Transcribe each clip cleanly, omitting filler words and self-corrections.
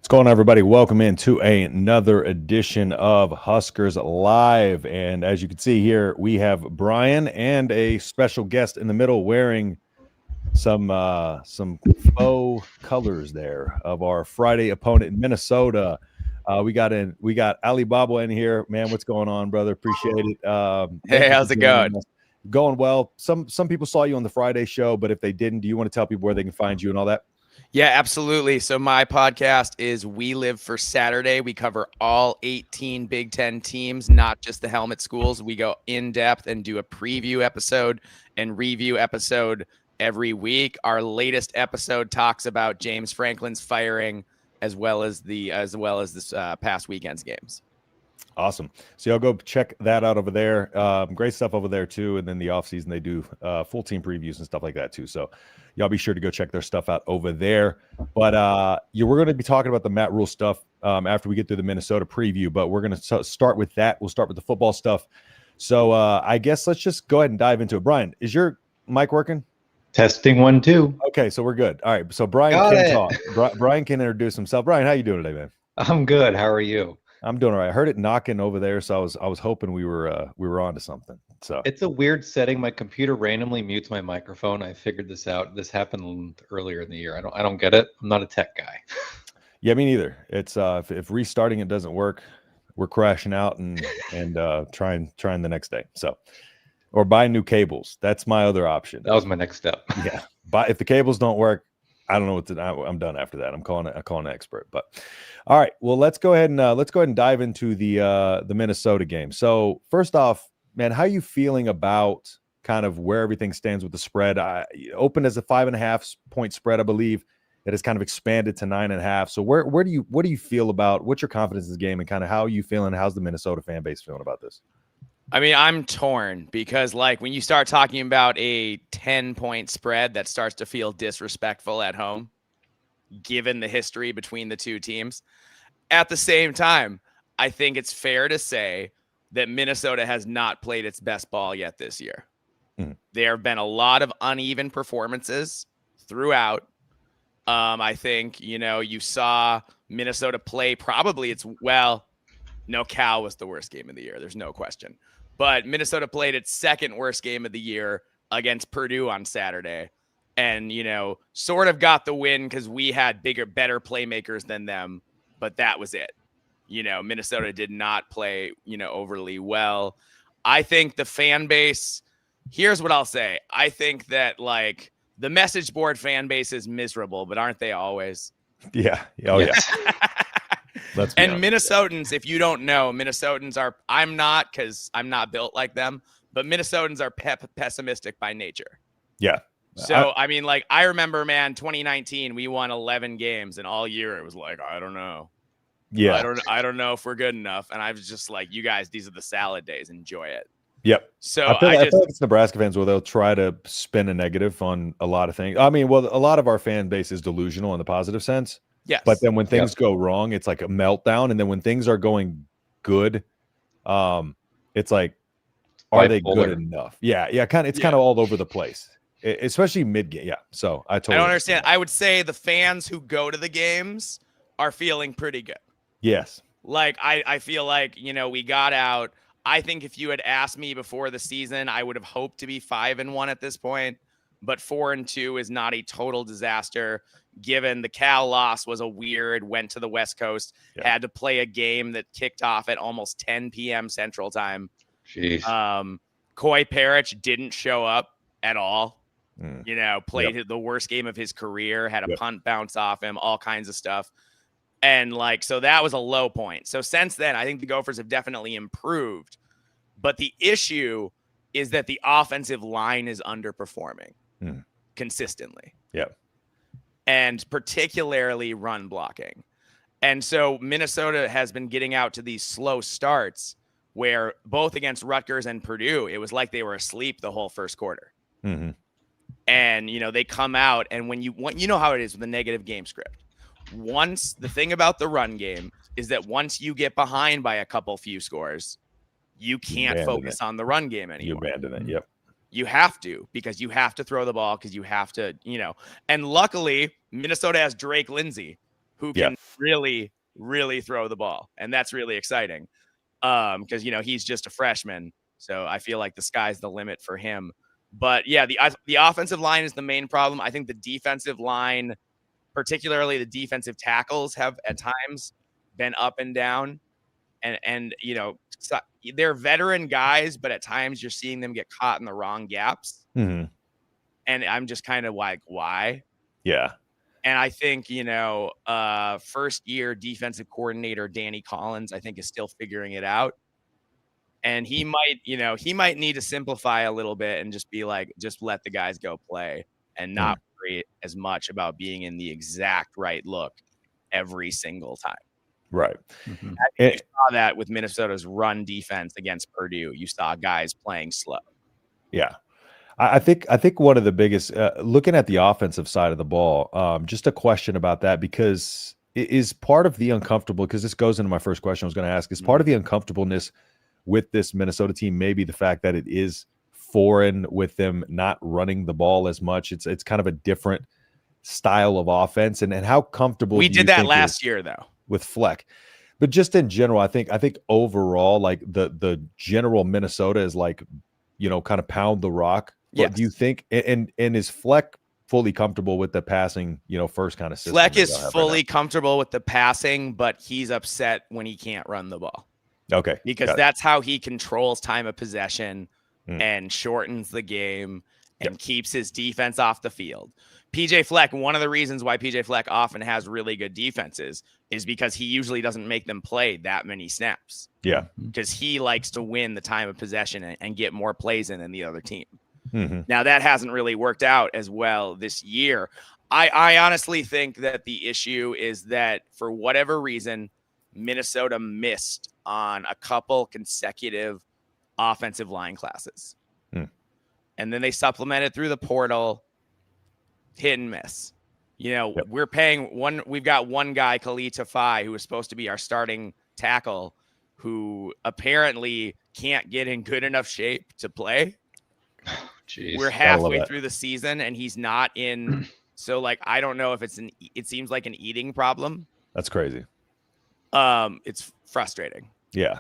Going on, everybody? Welcome into another edition of Huskers Live. And as you can see here, we have Brian and a special guest in the middle wearing some faux colors there of our Friday opponent in Minnesota. We got Ali Baba in here. Man, what's going on, brother? Appreciate it. Thank Hey, you how's for it joining going? us. Going well. Some people saw you on the Friday show, but if they didn't, do you want to tell people where they can find you and all that? Yeah, absolutely. So my podcast is We Live for Saturday. We cover all 18 Big Ten teams, not just the helmet schools. We go in depth and do a preview episode and review episode every week. Our latest episode talks about James Franklin's firing as well as this past weekend's games. Awesome. So y'all go check that out over there. Great stuff over there too. And then the offseason, they do full team previews and stuff like that too. So y'all be sure to go check their stuff out over there. But we're going to be talking about the Matt Rhule stuff after we get through the Minnesota preview. But we're going to start with that. We'll start with the football stuff. So I guess let's just go ahead and dive into it. Brian, is your mic working? Testing 1, 2. Okay, so we're good. All right. So Brian can talk. Brian can introduce himself. Brian, how you doing today, man? I'm good. How are you? I'm doing all right. I heard it knocking over there, so I was hoping we were onto something. So it's a weird setting. My computer randomly mutes my microphone. I figured this out. This happened earlier in the year. I don't get it. I'm not a tech guy. Yeah, me neither. It's if restarting it doesn't work, we're crashing out and trying the next day. So, or buy new cables. That's my other option. That was my next step. Yeah, but if the cables don't work, I don't know what to do. I'm done after that. I'm calling an expert. But all right, well, let's go ahead and dive into the Minnesota game. So first off, man, how are you feeling about kind of where everything stands with the spread? Opened as a 5.5 point spread, I believe. It has kind of expanded to 9.5. So what do you feel about what's your confidence in this game and kind of how are you feeling? How's the Minnesota fan base feeling about this? I mean, I'm torn because like when you start talking about a 10-point spread, that starts to feel disrespectful at home, given the history between the two teams. At the same time, I think it's fair to say that Minnesota has not played its best ball yet this year. There have been a lot of uneven performances throughout. I think, you saw Minnesota play Cal was the worst game of the year. There's no question. But Minnesota played its second worst game of the year against Purdue on Saturday and, sort of got the win because we had better playmakers than them. But that was it. Minnesota did not play, overly well. I think the fan base, here's what I'll say. I think that, like, the message board fan base is miserable, but aren't they always? Yeah. Oh, yeah. And Minnesotans, if you don't know, I'm not because I'm not built like them, but Minnesotans are pessimistic by nature. Yeah. So, I remember, man, 2019, we won 11 games and all year it was like, I don't know. Yeah. I don't know if we're good enough. And I was just like, you guys, these are the salad days. Enjoy it. Yep. So I feel like it's Nebraska fans where they'll try to spin a negative on a lot of things. I mean, well, a lot of our fan base is delusional in the positive sense. Yes. But then when things go wrong, it's like a meltdown. And then when things are going good, it's like, are they good enough? Yeah. It's kind of all over the place, especially mid game. Yeah. So I don't understand. I would say the fans who go to the games are feeling pretty good. Yes. Like, I feel like, we got out. I think if you had asked me before the season, I would have hoped to be 5-1 at this point. But 4-2 is not a total disaster, given the Cal loss was went to the West Coast, had to play a game that kicked off at almost 10 p.m. Central Time. Jeez. Coy Parrish didn't show up at all. Played the worst game of his career, had a punt bounce off him, all kinds of stuff. And so that was a low point. So since then, I think the Gophers have definitely improved. But the issue is that the offensive line is underperforming consistently. Yeah. And particularly run blocking. And so Minnesota has been getting out to these slow starts where both against Rutgers and Purdue, it was like they were asleep the whole first quarter. Mm-hmm. And, they come out and when you know how it is with a negative game script. Once the thing about the run game is that once you get behind by a few scores, you can't focus on the run game anymore. You abandon it. Yep. You have to, because you have to throw the ball because you have to, and luckily Minnesota has Drake Lindsay, who can really, really throw the ball. And that's really exciting because, he's just a freshman. So I feel like the sky's the limit for him. But yeah, the offensive line is the main problem. I think the defensive line, particularly the defensive tackles, have at times been up and down. And they're veteran guys, but at times you're seeing them get caught in the wrong gaps. Mm-hmm. And I'm just kind of like, why? Yeah. And I think, first year defensive coordinator Danny Collins, I think, is still figuring it out. And he might need to simplify a little bit and just be like, just let the guys go play and not worry as much about being in the exact right look every single time. Right. Mm-hmm. I think you saw that with Minnesota's run defense against Purdue. You saw guys playing slow. Yeah. I think one of the biggest, looking at the offensive side of the ball, just a question about that, because it is part of the uncomfortable, because this goes into my first question I was going to ask, is part of the uncomfortableness with this Minnesota team maybe the fact that it is foreign with them not running the ball as much? It's kind of a different style of offense. And how comfortable we did that last year, though, with Fleck. But just in general, I think overall, like the general Minnesota is like, kind of pound the rock. Yes. Do you think, and is Fleck fully comfortable with the passing, first kind of system? Fleck is fully comfortable with the passing, but he's upset when he can't run the ball. Okay. Because that's how he controls time of possession and shortens the game and keeps his defense off the field. PJ Fleck, one of the reasons why PJ Fleck often has really good defenses is because he usually doesn't make them play that many snaps. Yeah. Because he likes to win the time of possession and get more plays in than the other team. Mm-hmm. Now, that hasn't really worked out as well this year. I honestly think that the issue is that for whatever reason, Minnesota missed on a couple consecutive offensive line classes. And then they supplemented through the portal, hit and miss. We're paying we've got one guy, Khalid Tafai, who was supposed to be our starting tackle, who apparently can't get in good enough shape to play. Jeez, we're halfway through the season and he's not in. So I don't know if it seems like an eating problem. That's crazy. It's frustrating. Yeah.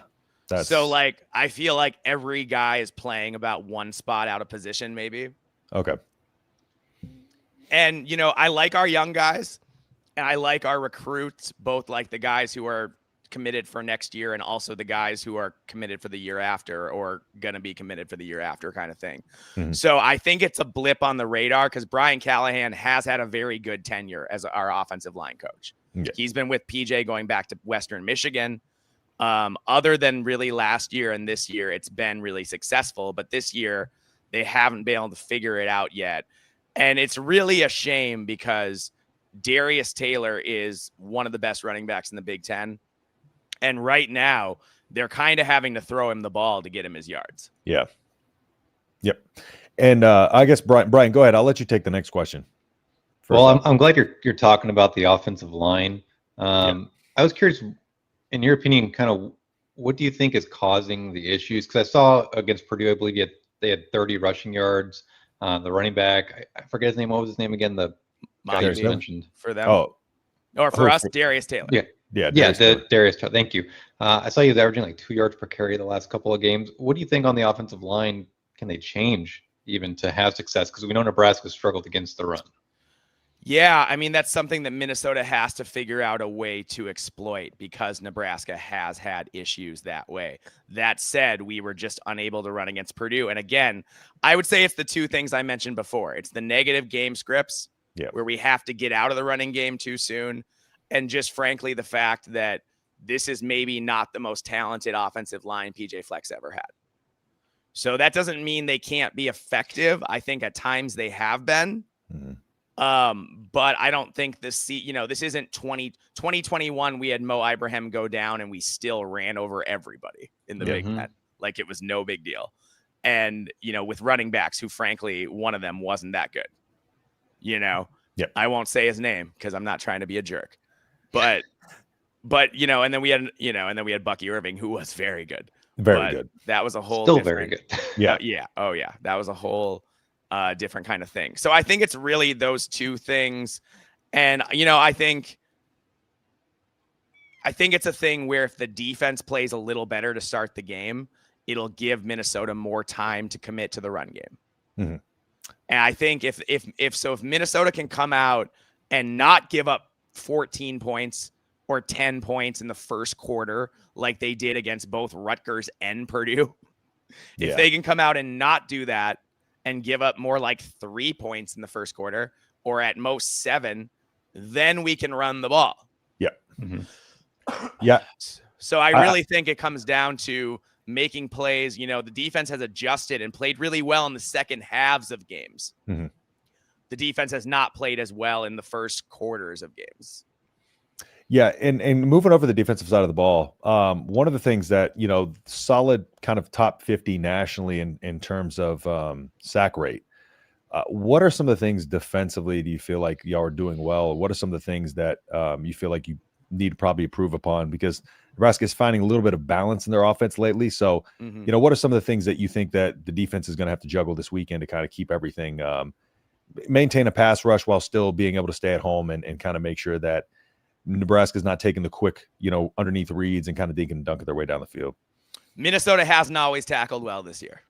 So I feel like every guy is playing about one spot out of position, maybe. Okay. And, I like our young guys and I like our recruits, both like the guys who are committed for next year and also the guys who are committed for the year after or going to be committed for the year after kind of thing. Mm-hmm. So I think it's a blip on the radar because Brian Callahan has had a very good tenure as our offensive line coach. Yeah. He's been with PJ going back to Western Michigan. Other than really last year and this year, it's been really successful. But this year, they haven't been able to figure it out yet. And it's really a shame because Darius Taylor is one of the best running backs in the Big Ten. And right now, they're kind of having to throw him the ball to get him his yards. Yeah. Yep. And I guess, Brian, go ahead. I'll let you take the next question. Well, I'm glad you're talking about the offensive line. I was curious, in your opinion, kind of what do you think is causing the issues? Because I saw against Purdue, I believe they had 30 rushing yards. The running back, I forget his name. What was his name again? The guy you mentioned. For them. Oh. Or for us, Darius Taylor. Yeah, Darius Taylor. Thank you. I saw he was averaging like 2 yards per carry the last couple of games. What do you think on the offensive line? Can they change even to have success? Because we know Nebraska struggled against the run. Yeah, I mean, that's something that Minnesota has to figure out a way to exploit because Nebraska has had issues that way. That said, we were just unable to run against Purdue. And again, I would say it's the two things I mentioned before. It's the negative game scripts where we have to get out of the running game too soon. And just frankly, the fact that this is maybe not the most talented offensive line PJ Fleck's ever had. So that doesn't mean they can't be effective. I think at times they have been. Mm-hmm. But I don't think this isn't 2021. We had Mo Ibrahim go down and we still ran over everybody in the Big Ten. Like it was no big deal. And, with running backs who frankly, one of them wasn't that good, I won't say his name because I'm not trying to be a jerk, but and then we had Bucky Irving, who was very good. Very good. That was a whole still very good. Yeah. Yeah. Oh yeah. That was a whole different kind of thing. So I think it's really those two things. And, I think I think it's a thing where if the defense plays a little better to start the game, it'll give Minnesota more time to commit to the run game. Mm-hmm. And I think if Minnesota can come out and not give up 14 points or 10 points in the first quarter like they did against both Rutgers and Purdue, if they can come out and not do that and give up more like 3 points in the first quarter or at most 7, then we can run the ball. Yeah. Mm-hmm. Yeah. So I really think it comes down to making plays. You know, the defense has adjusted and played really well in the second halves of games. Mm-hmm. The defense has not played as well in the first quarters of games. Yeah, and moving over the defensive side of the ball, one of the things that, you know, solid kind of top 50 nationally in terms of sack rate. What are some of the things defensively do you feel like y'all are doing well? What are some of the things that you feel like you need to probably improve upon? Because Nebraska is finding a little bit of balance in their offense lately. So, you know, what are some of the things that you think that the defense is going to have to juggle this weekend to kind of keep everything, maintain a pass rush while still being able to stay at home and kind of make sure that Nebraska's not taking the quick, you know, underneath reads and kind of dink and dunk their way down the field? Minnesota hasn't always tackled well this year.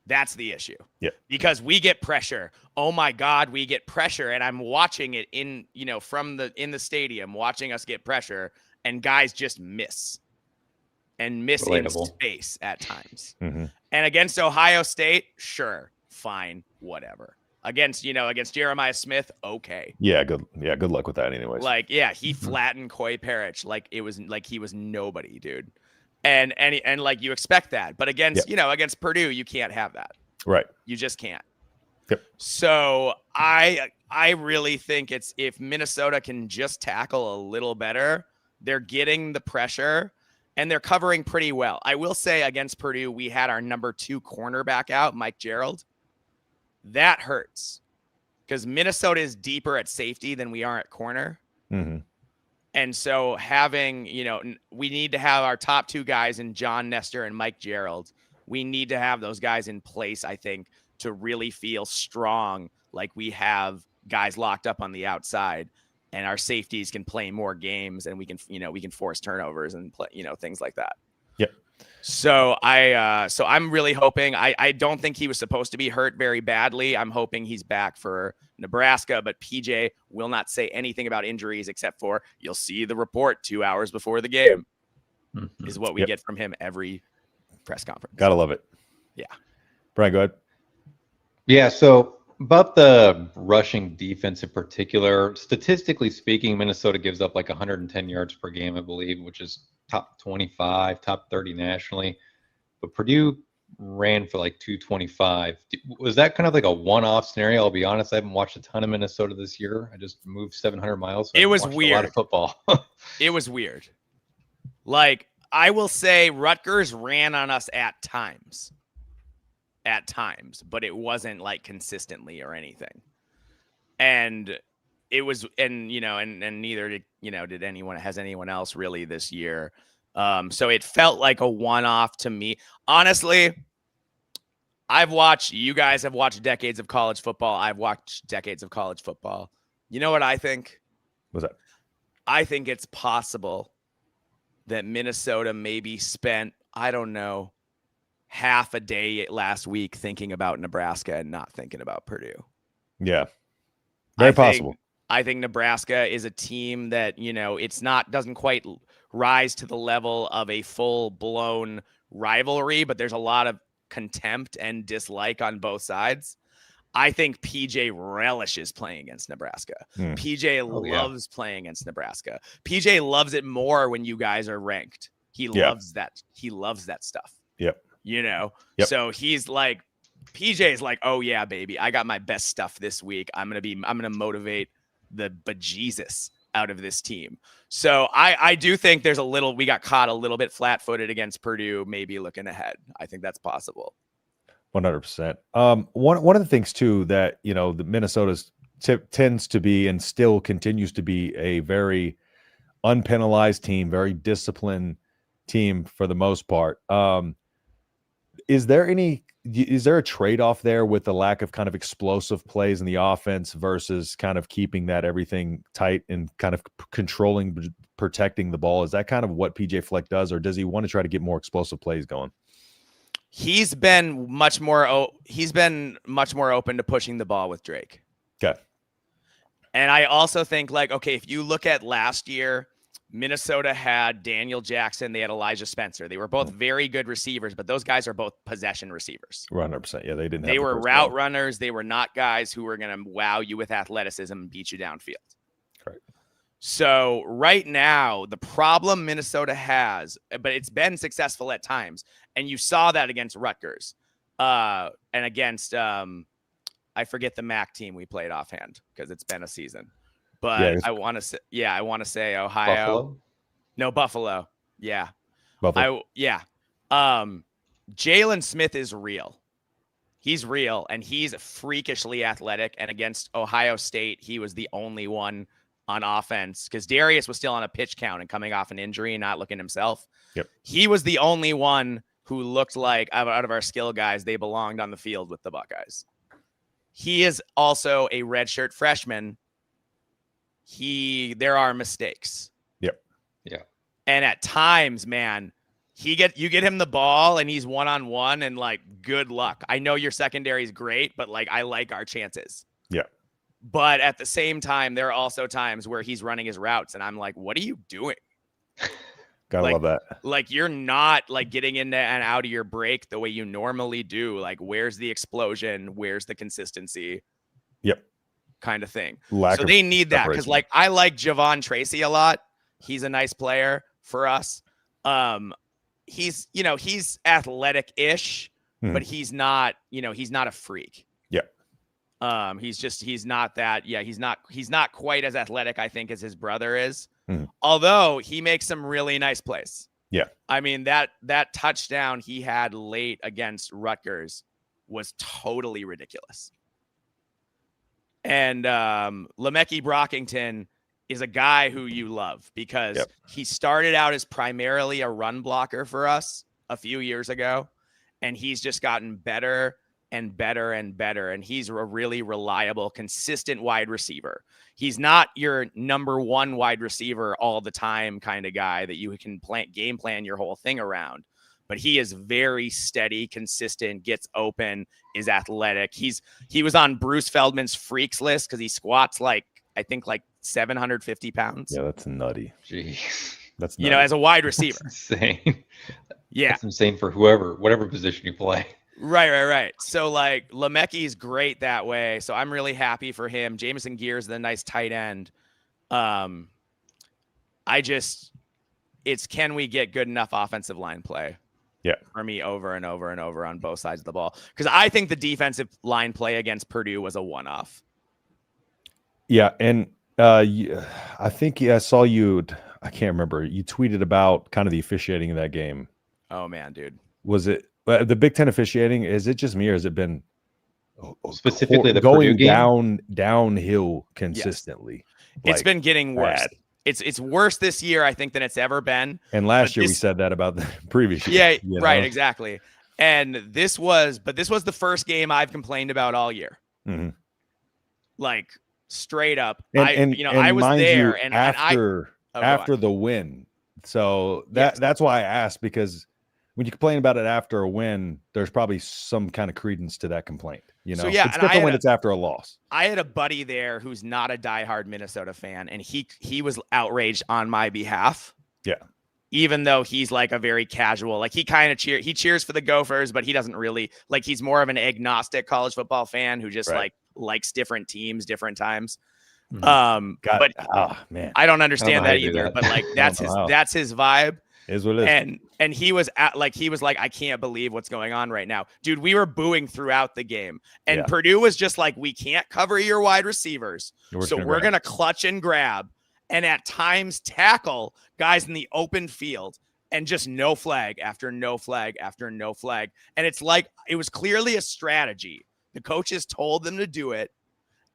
That's the issue. Yeah. Because we get pressure. Oh my God, we get pressure. And I'm watching it in the stadium, watching us get pressure, and guys just miss in space at times. Mm-hmm. And against Ohio State, sure, fine, whatever. Against Jeremiah Smith, okay. Yeah, good luck with that anyways. Like, yeah, he flattened Coy Parrish like it was like he was nobody, dude. And like you expect that. But against Purdue, you can't have that. Right. You just can't. Yep. So I really think it's if Minnesota can just tackle a little better, they're getting the pressure and they're covering pretty well. I will say against Purdue, we had our number 2 cornerback out, Mike Gerald. That hurts because Minnesota is deeper at safety than we are at corner. Mm-hmm. And so we need to have our top 2 guys in John Nestor and Mike Gerald. We need to have those guys in place, I think, to really feel strong, like we have guys locked up on the outside and our safeties can play more games and we can force turnovers and play, things like that. Yep. So I'm really hoping, I don't think he was supposed to be hurt very badly. I'm hoping he's back for Nebraska, but PJ will not say anything about injuries except for you'll see the report 2 hours before the game is what we get from him every press conference. Gotta love it. Yeah. Brian, go ahead. Yeah. So about the rushing defense in particular, statistically speaking, Minnesota gives up like 110 yards per game, I believe, which is top 25, top 30 nationally. But Purdue ran for like 225. Was that kind of like a one-off scenario? I'll be honest, I haven't watched a ton of Minnesota this year. I just moved 700 miles. So it was weird. A lot of football. It was weird. Like, I will say Rutgers ran on us at times, but it wasn't like consistently or anything. And it was, and neither did anyone else really this year. So it felt like a one-off to me. Honestly, you guys have watched decades of college football. I've watched decades of college football. You know what I think? What's that? I think it's possible that Minnesota maybe spent, I don't know, half a day last week thinking about Nebraska and not thinking about Purdue. Yeah. Very possible. I think Nebraska is a team that, doesn't quite rise to the level of a full-blown rivalry, but there's a lot of contempt and dislike on both sides. I think PJ relishes playing against Nebraska. PJ loves playing against Nebraska. PJ loves it more when you guys are ranked. He loves that. He loves that stuff. Yep. So he's like, PJ's like, oh yeah, baby, I got my best stuff this week. I'm going to motivate the bejesus out of this team. So I do think we got caught a little bit flat-footed against Purdue, maybe looking ahead. I think that's possible. 100%. One of the things too that, the Minnesota's tends to be and still continues to be a very unpenalized team, very disciplined team for the most part. Is there a trade-off there with the lack of kind of explosive plays in the offense versus kind of keeping that everything tight and kind of controlling protecting the ball? Is that kind of what PJ Fleck does, or does he want to try to get more explosive plays going? He's been much more open to pushing the ball with Drake. Okay. And I also think, like, okay, if you look at last year, Minnesota had Daniel Jackson, they had Elijah Spencer. They were both very good receivers, but those guys are both possession receivers. 100%. Yeah, they didn't. They were route runners. They were not guys who were going to wow you with athleticism and beat you downfield. Correct. So right now, the problem Minnesota has, but it's been successful at times, and you saw that against Rutgers, and against I forget the MAC team we played offhand because it's been a season. But I want to say Ohio. Buffalo? No, Buffalo. Yeah. Buffalo. Jalen Smith is real. He's real, and he's freakishly athletic. And against Ohio State, he was the only one on offense because Darius was still on a pitch count and coming off an injury and not looking himself. Yep. He was the only one who looked like, out of our skill guys, they belonged on the field with the Buckeyes. He is also a redshirt freshman. There are mistakes. Yep. Yeah. And at times, man, you get him the ball and he's one-on-one and like, good luck. I know your secondary is great, but like, I like our chances. Yeah. But at the same time, there are also times where he's running his routes and I'm like, what are you doing? Gotta love that. Like, you're not like getting into and out of your break the way you normally do. Like, where's the explosion? Where's the consistency? Yep. Kind of thing. So they need that because, like, I like Javon Tracy a lot. He's a nice player for us. He's athletic-ish, but he's not a freak. Yeah. He's not that. Yeah, he's not quite as athletic, I think, as his brother is. Although he makes some really nice plays. Yeah. I mean, that touchdown he had late against Rutgers was totally ridiculous. And Lemeki Brockington is a guy who you love because he started out as primarily a run blocker for us a few years ago, and he's just gotten better and better and better. And he's a really reliable, consistent wide receiver. He's not your number one wide receiver all the time kind of guy that you can game plan your whole thing around. But he is very steady, consistent, gets open, is athletic. He was on Bruce Feldman's freaks list because he squats like 750 pounds. Yeah, that's nutty. Jeez. That's nutty. As a wide receiver. That's insane. Yeah. That's insane for whatever position you play. Right. So like Lemeki's great that way. So I'm really happy for him. Jameson Gears is a nice tight end. It's can we get good enough offensive line play? Yeah. For me over and over and over on both sides of the ball. Because I think the defensive line play against Purdue was a one-off. Yeah. And I think I saw you, I can't remember. You tweeted about kind of the officiating of that game. Oh, man, dude. Was it the Big Ten officiating? Is it just me or has it been specifically the going Purdue game? downhill consistently? Yes. It's been getting worse. Bad. It's worse this year, I think, than it's ever been. And last year we said that about the previous year. Yeah, right, exactly. And this was the first game I've complained about all year. Mm-hmm. Like straight up. I was there and after the win. So that's why I asked, because when you complain about it after a win, there's probably some kind of credence to that complaint. It's different when it's after a loss. I had a buddy there who's not a diehard Minnesota fan, and he was outraged on my behalf. Yeah. Even though he's like a very casual, like he cheers for the Gophers, but he doesn't really like, he's more of an agnostic college football fan who just likes different teams, different times. Man, I don't understand that either, but like that's his vibe. Is what it is. And he was like, I can't believe what's going on right now. Dude, we were booing throughout the game. And Purdue was just like, we can't cover your wide receivers. So we're going to clutch and grab. And at times tackle guys in the open field and just no flag after no flag after no flag. And it's like, it was clearly a strategy. The coaches told them to do it.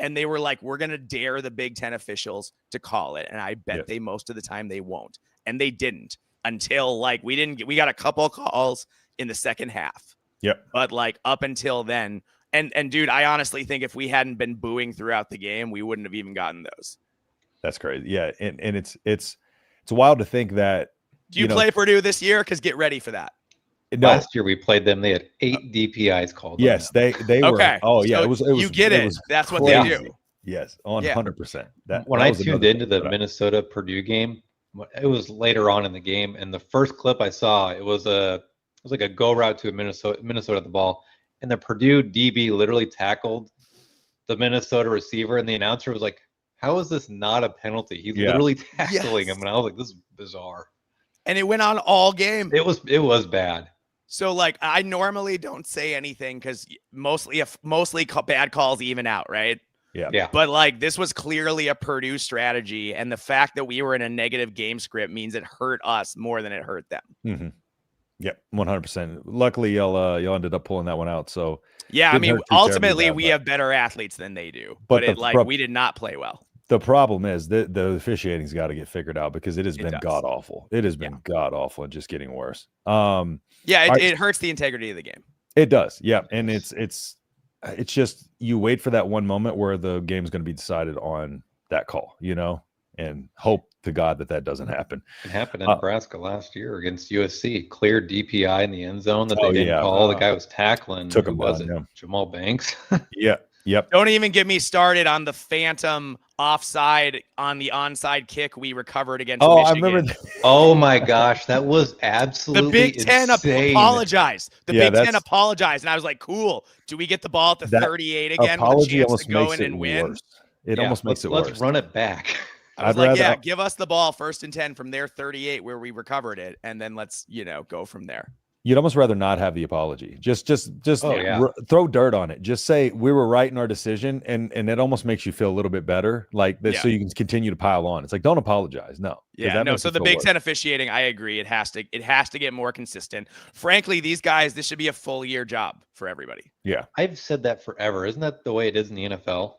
And they were like, we're going to dare the Big Ten officials to call it. And I bet they most of the time they won't. And they didn't. Until like we got a couple calls in the second half. Yep. But like up until then, and dude, I honestly think if we hadn't been booing throughout the game, we wouldn't have even gotten those. That's crazy. Yeah, and it's it's wild to think that. Do you play Purdue this year? Because get ready for that. No. Last year we played them. They had 8 DPIs called. Yes, they were. Okay. Oh yeah, so it was. You get it. That's crazy. what they do. Yes, 100%. When I tuned into the Minnesota Purdue game, it was later on in the game, and the first clip I saw, it was like a go route to a Minnesota at the ball, and the Purdue DB literally tackled the Minnesota receiver, and the announcer was like, "How is this not a penalty?" He's literally tackling him, and I was like, "This is bizarre." And it went on all game. It was bad. So like I normally don't say anything because mostly bad calls even out, right? Yeah. But like this was clearly a Purdue strategy, and the fact that we were in a negative game script means it hurt us more than it hurt them. Mm-hmm. Yep, 100%. Luckily, y'all ended up pulling that one out. So yeah, I mean, ultimately we have better athletes than they do, but we did not play well. The problem is that the officiating's got to get figured out because it has been god awful. It has been god awful and just getting worse. It hurts the integrity of the game. It does. Yeah, and it's just you wait for that one moment where the game's going to be decided on that call, and hope to God that doesn't happen. It happened in Nebraska last year against USC. Clear DPI in the end zone that they didn't call. The guy was tackling. Took him down, Jamal Banks. Yeah. Yep. Don't even get me started on the phantom offside on the onside kick we recovered against Michigan. I remember. Oh my gosh, that was absolutely the Big Ten insane. Apologized. The Big Ten apologized, and I was like, "Cool. Do we get the ball at the 38 again? Apology with a chance almost to go makes in it and win." worse. It almost makes it worse. Let's run it back. I was give us the ball 1st and 10 from their 38 where we recovered it, and then let's go from there. You'd almost rather not have the apology. Just throw dirt on it. Just say we were right in our decision, and it almost makes you feel a little bit better, so you can continue to pile on. It's like, don't apologize. No. So the Big Ten officiating, I agree. It has to get more consistent. Frankly, these guys, this should be a full year job for everybody. Yeah, I've said that forever. Isn't that the way it is in the NFL?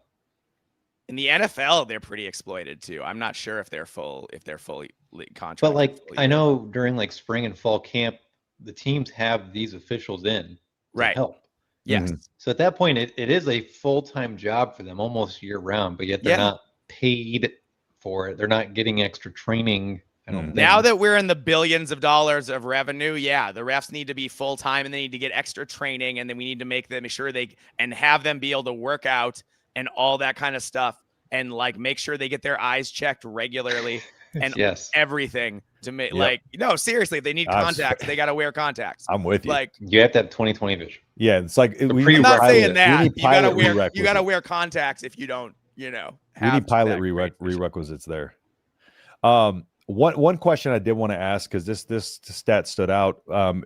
In the NFL, they're pretty exploited too. I'm not sure if they're fully contract. But I know during spring and fall camp, the teams have these officials in to help. Yes. Mm-hmm. So at that point, it is a full-time job for them almost year round, but yet they're not paid for it. They're not getting extra training. I don't think. Now that we're in the billions of dollars of revenue, the refs need to be full-time and they need to get extra training, and then we need to make sure and have them be able to work out and all that kind of stuff, and make sure they get their eyes checked regularly and everything to make seriously, if they need contacts, they got to wear contacts. I'm with you. You have to have 2020 vision. Yeah, it's like I'm not saying that you got to wear contacts if you don't, we need pilot prerequisites there. One question I did want to ask, because this stat stood out,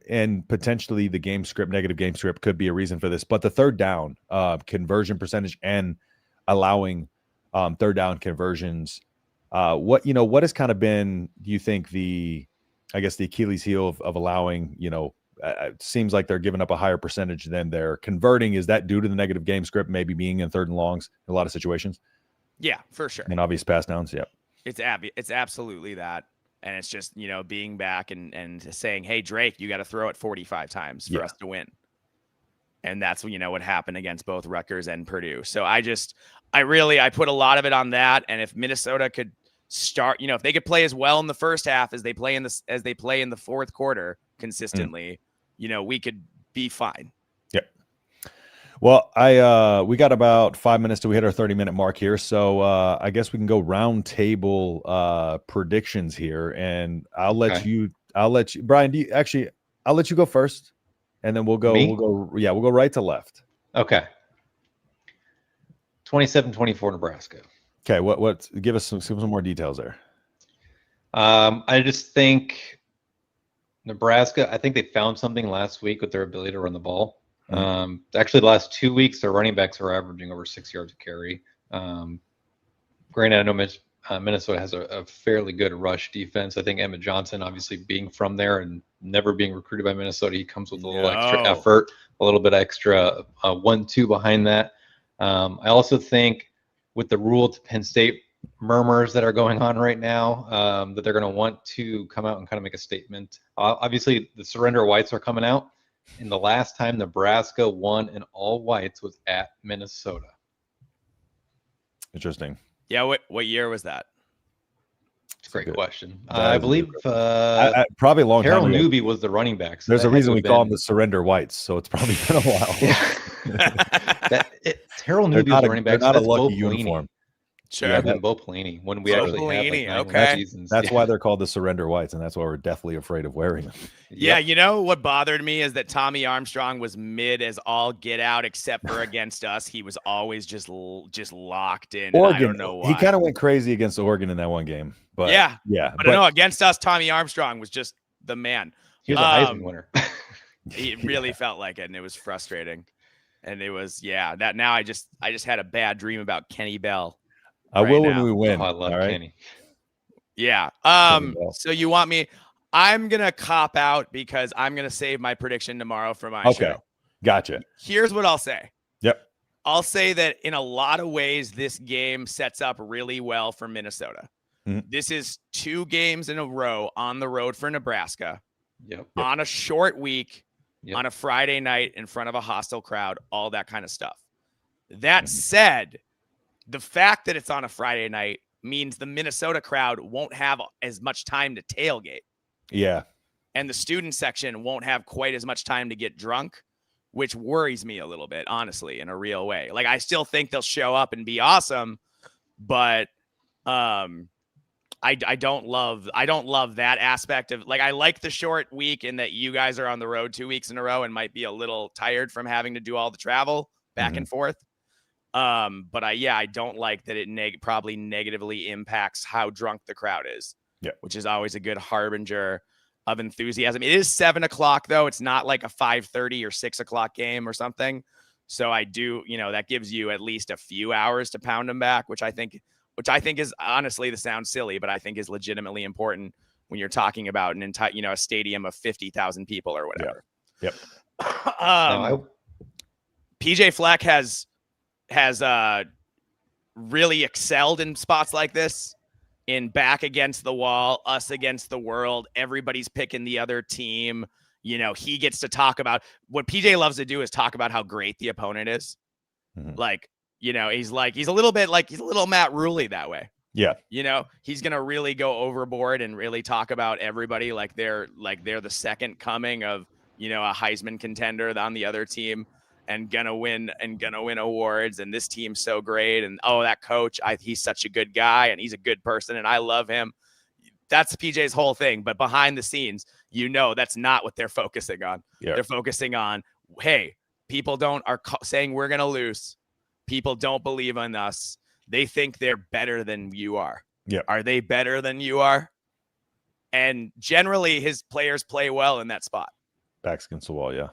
and potentially the negative game script could be a reason for this, but the third down conversion percentage and allowing third down conversions, what has kind of been, do you think, the Achilles heel of allowing, it seems like they're giving up a higher percentage than they're converting. Is that due to the negative game script maybe being in third and longs in a lot of situations? Yeah, for sure. And obvious pass downs. Yep. It's absolutely that. And it's just, being back and saying, hey, Drake, you got to throw it 45 times for us to win. And that's, what happened against both Rutgers and Purdue. So I put a lot of it on that. And if Minnesota could start, if they could play as well in the first half as they play in the fourth quarter consistently, we could be fine. Yep. Well, we got about 5 minutes till we hit our 30-minute mark here. So I guess we can go round table predictions here, and I'll let you, Brian, I'll let you go first, and then we'll go right to left. Okay. 27-24 Nebraska. Okay. Give us some more details there. I just think Nebraska, I think they found something last week with their ability to run the ball. Actually, the last 2 weeks, their running backs are averaging over 6 yards a carry. Granted, I know Minnesota has a fairly good rush defense. I think Emmett Johnson, obviously being from there and never being recruited by Minnesota, he comes with a little extra effort, a little bit extra 1-2 behind that. I also think with the Rhule to Penn State murmurs that are going on right now, that they're going to want to come out and kind of make a statement. Obviously, the surrender whites are coming out. And the last time Nebraska won in all whites was at Minnesota. Interesting. Yeah, what year was that? It's a great question. That I is a good believe probably a long Harold time ago. Newby was the running back. So There's that a had reason to we have call them been- the surrender whites, so it's probably been a while. Harold They're Newby was not the a, running they're back. So not a that's Bo lucky Pelini. uniform. Sure. Yeah, That would have been Bo Pelini when we Bo actually had like Pelini, 9 okay. seasons. That's Yeah. why they're called the surrender whites, and that's why we're deathly afraid of wearing them. Yeah, Yep. you know what bothered me is that Tommy Armstrong was mid as all get out, except for against us. He was always just locked in. And Oregon, I don't know why. he kind of went crazy against Oregon in that one game. But yeah, yeah. but no, against us, Tommy Armstrong was just the man. He was a Heisman winner. It really felt like it, and it was frustrating. And it was, that now I just had a bad dream about Kenny Bell. I right will now. when we win. Oh, I love all right. Kenny. Yeah. Kenny Bell. So you want me? I'm gonna cop out because I'm gonna save my prediction tomorrow for my show. Gotcha. Here's what I'll say. Yep. I'll say that in a lot of ways, this game sets up really well for Minnesota. Mhm. This is 2 games in a row on the road for Nebraska Yep. on a short week, Yep. on a Friday night in front of a hostile crowd, all that kind of stuff. That Mhm. said, the fact that it's on a Friday night means the Minnesota crowd won't have as much time to tailgate. Yeah. And the student section won't have quite as much time to get drunk, which worries me a little bit, honestly, in a real way. Like, I still think they'll show up and be awesome, but I don't love that aspect of, like, I like the short week in that you guys are on the road 2 weeks in a row and might be a little tired from having to do all the travel back and forth. But I don't like that it probably negatively impacts how drunk the crowd is. Yeah. Which is always a good harbinger of enthusiasm. It is 7:00 though. It's not like a 5:30 or 6:00 game or something. So I do, that gives you at least a few hours to pound them back, which I think is, honestly, this sounds silly, but I think is legitimately important when you're talking about an entire, a stadium of 50,000 people or whatever. Yep. PJ Fleck has really excelled in spots like this, in back against the wall, us against the world. Everybody's picking the other team. He gets to talk about what PJ loves to do is talk about how great the opponent is. Mhm. Like, he's a little Matt Rhule that way. Yeah. He's going to really go overboard and really talk about everybody like they're the second coming of, a Heisman contender on the other team and gonna win awards. And this team's so great. And, that coach, he's such a good guy and he's a good person and I love him. That's PJ's whole thing. But behind the scenes, that's not what they're focusing on. Yeah. They're focusing on, hey, people are saying we're going to lose. People don't believe in us. They think they're better than you are. Yeah. Are they better than you are? And generally his players play well in that spot. Backs against the wall. Yeah.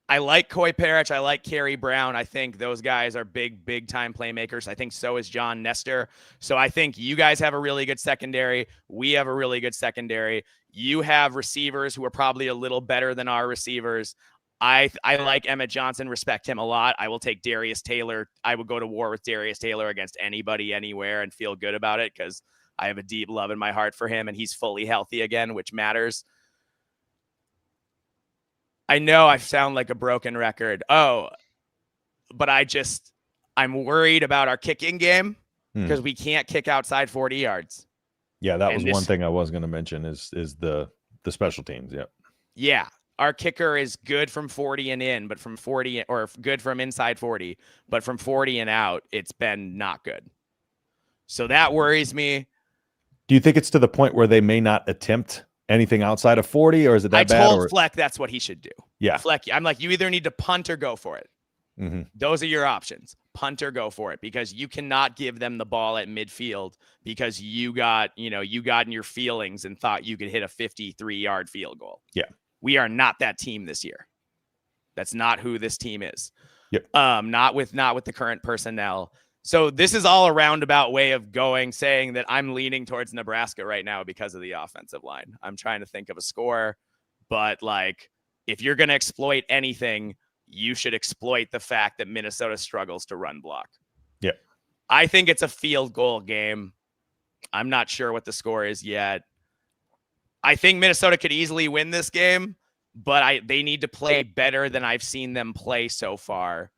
I like Coy Parrish. I like Kerry Brown. I think those guys are big time playmakers. I think so is John Nestor. So I think you guys have a really good secondary. We have a really good secondary. You have receivers who are probably a little better than our receivers. I like Emmett Johnson, respect him a lot. I will take Darius Taylor. I would go to war with Darius Taylor against anybody, anywhere, and feel good about it because I have a deep love in my heart for him and he's fully healthy again, which matters. I know I sound like a broken record. But I'm worried about our kicking game because we can't kick outside 40 yards. Yeah, that was one thing I was going to mention is the special teams. Yeah. Yeah. Our kicker is good from 40 and in, but from 40 or good from inside 40, but from 40 and out, it's been not good. So that worries me. Do you think it's to the point where they may not attempt anything outside of 40, or is it that bad? I told Fleck that's what he should do. Yeah. Fleck, I'm like, you either need to punt or go for it. Mm-hmm. Those are your options. Punt or go for it, because you cannot give them the ball at midfield because you got in your feelings and thought you could hit a 53-yard field goal. Yeah. We are not that team this year. That's not who this team is. Yep. Not with the current personnel. So this is all a roundabout way of saying that I'm leaning towards Nebraska right now because of the offensive line. I'm trying to think of a score, but if you're going to exploit anything, you should exploit the fact that Minnesota struggles to run block. Yeah. I think it's a field goal game. I'm not sure what the score is yet. I think Minnesota could easily win this game, but they need to play better than I've seen them play so far.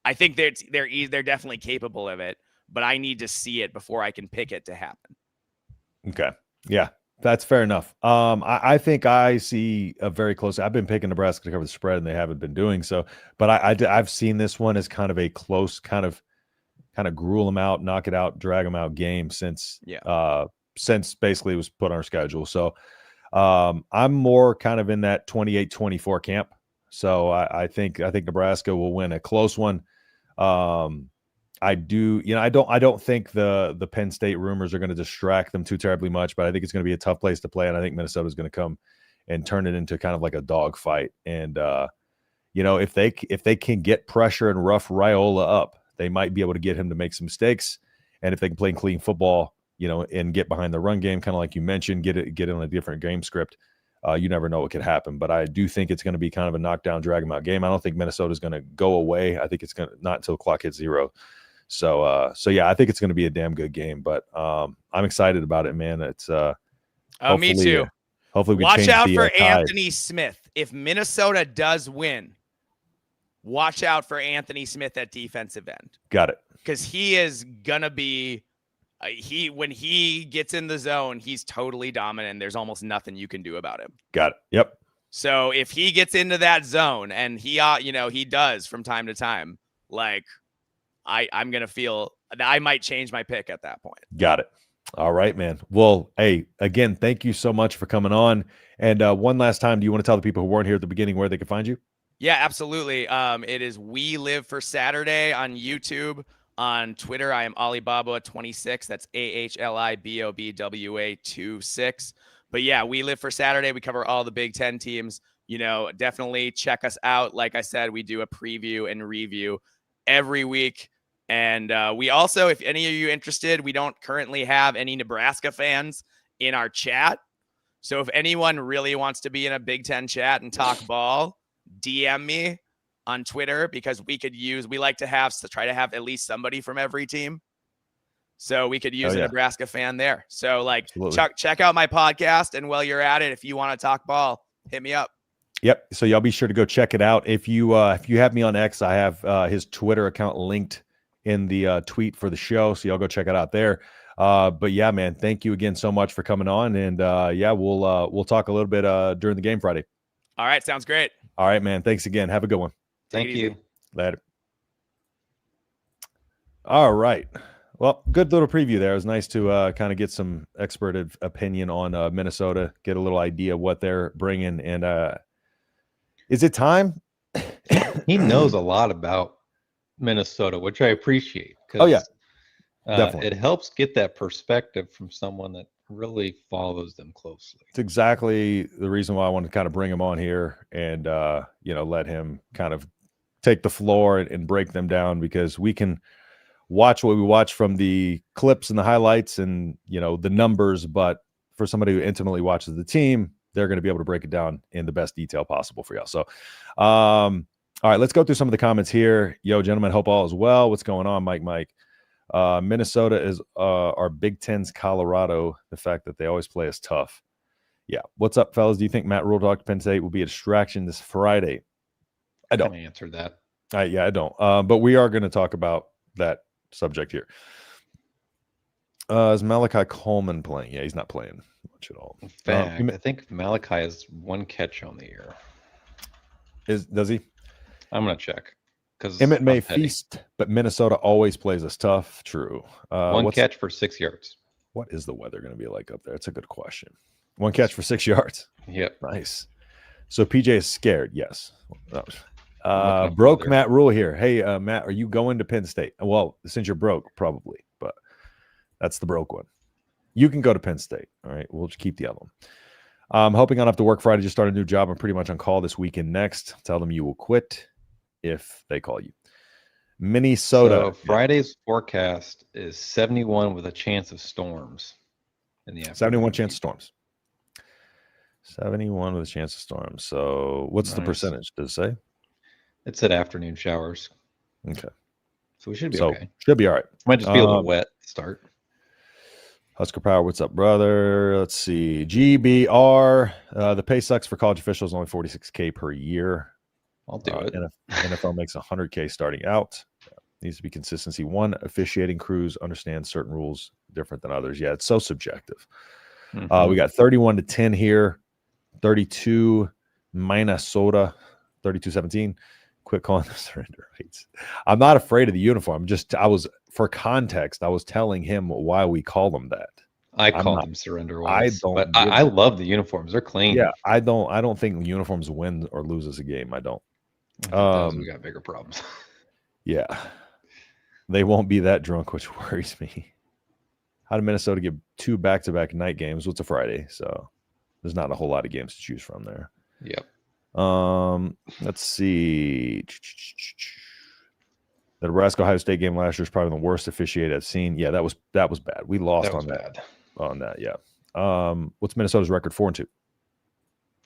I think they're definitely capable of it, but I need to see it before I can pick it to happen. Okay. Yeah, that's fair enough. I think I see a very close. I've been picking Nebraska to cover the spread, and they haven't been doing so. But I've seen this one as kind of a close, kind of gruel them out, knock it out, drag them out game since basically it was put on our schedule. So I'm more kind of in that 28-24 camp. So I think Nebraska will win a close one. I don't think the Penn State rumors are going to distract them too terribly much, but I think it's going to be a tough place to play, and I think Minnesota is going to come and turn it into kind of like a dog fight. And if they can get pressure and rough Rhule up, they might be able to get him to make some mistakes. And if they can play clean football, and get behind the run game, kind of like you mentioned, get in a different game script, you never know what could happen. But I do think it's going to be kind of a knockdown, drag them out game. I don't think Minnesota is going to go away. I think it's going to not until the clock hits 0. So yeah, I think it's going to be a damn good game, but I'm excited about it, man. It's me too. Hopefully we watch out for tide. Anthony Smith. If Minnesota does win, watch out for Anthony Smith at defensive end. Got it. Because he is gonna be when he gets in the zone, he's totally dominant. There's almost nothing you can do about him. Got it. Yep. So if he gets into that zone, and he does from time to time, like I'm going to feel I might change my pick at that point. Got it. All right, man. Well, hey, again, thank you so much for coming on. And one last time, do you want to tell the people who weren't here at the beginning where they can find you? Yeah, absolutely. It is We Live for Saturday on YouTube. On Twitter, I am Alibaba26. That's AHLIBOBWA 26. But yeah, We Live for Saturday. We cover all the Big Ten teams. Definitely check us out. Like I said, we do a preview and review every week. And we also, if any of you interested, we don't currently have any Nebraska fans in our chat. So if anyone really wants to be in a Big Ten chat and talk ball, DM me on Twitter, because we like to try to have at least somebody from every team. So we could use a Nebraska fan there. So check out my podcast. And while you're at it, if you want to talk ball, hit me up. Yep. So y'all be sure to go check it out. If you have me on X, I have his Twitter account linked in the tweet for the show. So y'all go check it out there. But yeah, man, thank you again so much for coming on. And we'll talk a little bit during the game Friday. All right. Sounds great. All right, man. Thanks again. Have a good one. Thank you. Later. All right. Well, good little preview there. It was nice to kind of get some expert opinion on Minnesota, get a little idea of what they're bringing. And is it time? He knows a lot about Minnesota, which I appreciate. Oh, yeah. Definitely. It helps get that perspective from someone that really follows them closely. It's exactly the reason why I wanted to kind of bring him on here and, let him kind of take the floor and break them down, because we can watch what we watch from the clips and the highlights and, the numbers. But for somebody who intimately watches the team, they're going to be able to break it down in the best detail possible for y'all. So, all right, let's go through some of the comments here. Yo, gentlemen, hope all is well. What's going on, Mike? Minnesota is our Big Ten's Colorado. The fact that they always play us tough. Yeah. What's up, fellas? Do you think Matt Rhule to Penn State will be a distraction this Friday? I don't answer that. I don't. But we are going to talk about that subject here. Is Malachi Coleman playing? Yeah, he's not playing much at all. In fact, I think Malachi has 1 catch on the year. Does he? I'm going to check. Emmett may feast, but Minnesota always plays us tough. True. 1 catch for 6 yards. What is the weather going to be like up there? It's a good question. 1 catch for 6 yards. Yep. Nice. So PJ is scared. Yes. Broke Matt Rhule here. Hey, Matt, are you going to Penn State? Well, since you're broke, probably, but that's the broke one. You can go to Penn State. All right. We'll just keep the other one. I'm hoping I don't have to work Friday. Just start a new job. I'm pretty much on call this weekend next. Tell them you will quit if they call you. Minnesota. So Friday's forecast is 71 with a chance of storms in the afternoon. 71 chance of storms. 71 with a chance of storms. So what's the percentage? Does it say? It said afternoon showers. Okay. So we should be okay. Should be all right. Might just be a little wet to start. Husker Power, what's up, brother? Let's see. GBR. The pay sucks for college officials, only $46K per year. I'll do it. NFL makes $100K starting out. Needs to be consistency. One, officiating crews understand certain rules different than others. Yeah, it's so subjective. Mhm. We got 31-10 here, 32 Minnesota, 32-17. Quit calling the surrender rights. I'm not afraid of the uniform. For context, I was telling him why we call them that. I call them surrender whites, but give I love the uniforms. They're clean. Yeah, I don't think uniforms win or lose us a game. I don't. If it does, we got bigger problems. Yeah. They won't be that drunk, which worries me. How did Minnesota get 2 back-to-back night games? What's a Friday? So there's not a whole lot of games to choose from there. Yep. Let's see. The Nebraska Ohio State game last year is probably the worst officiated I've seen. Yeah, that was bad. We lost on that. On that, yeah. What's Minnesota's record? 4-2.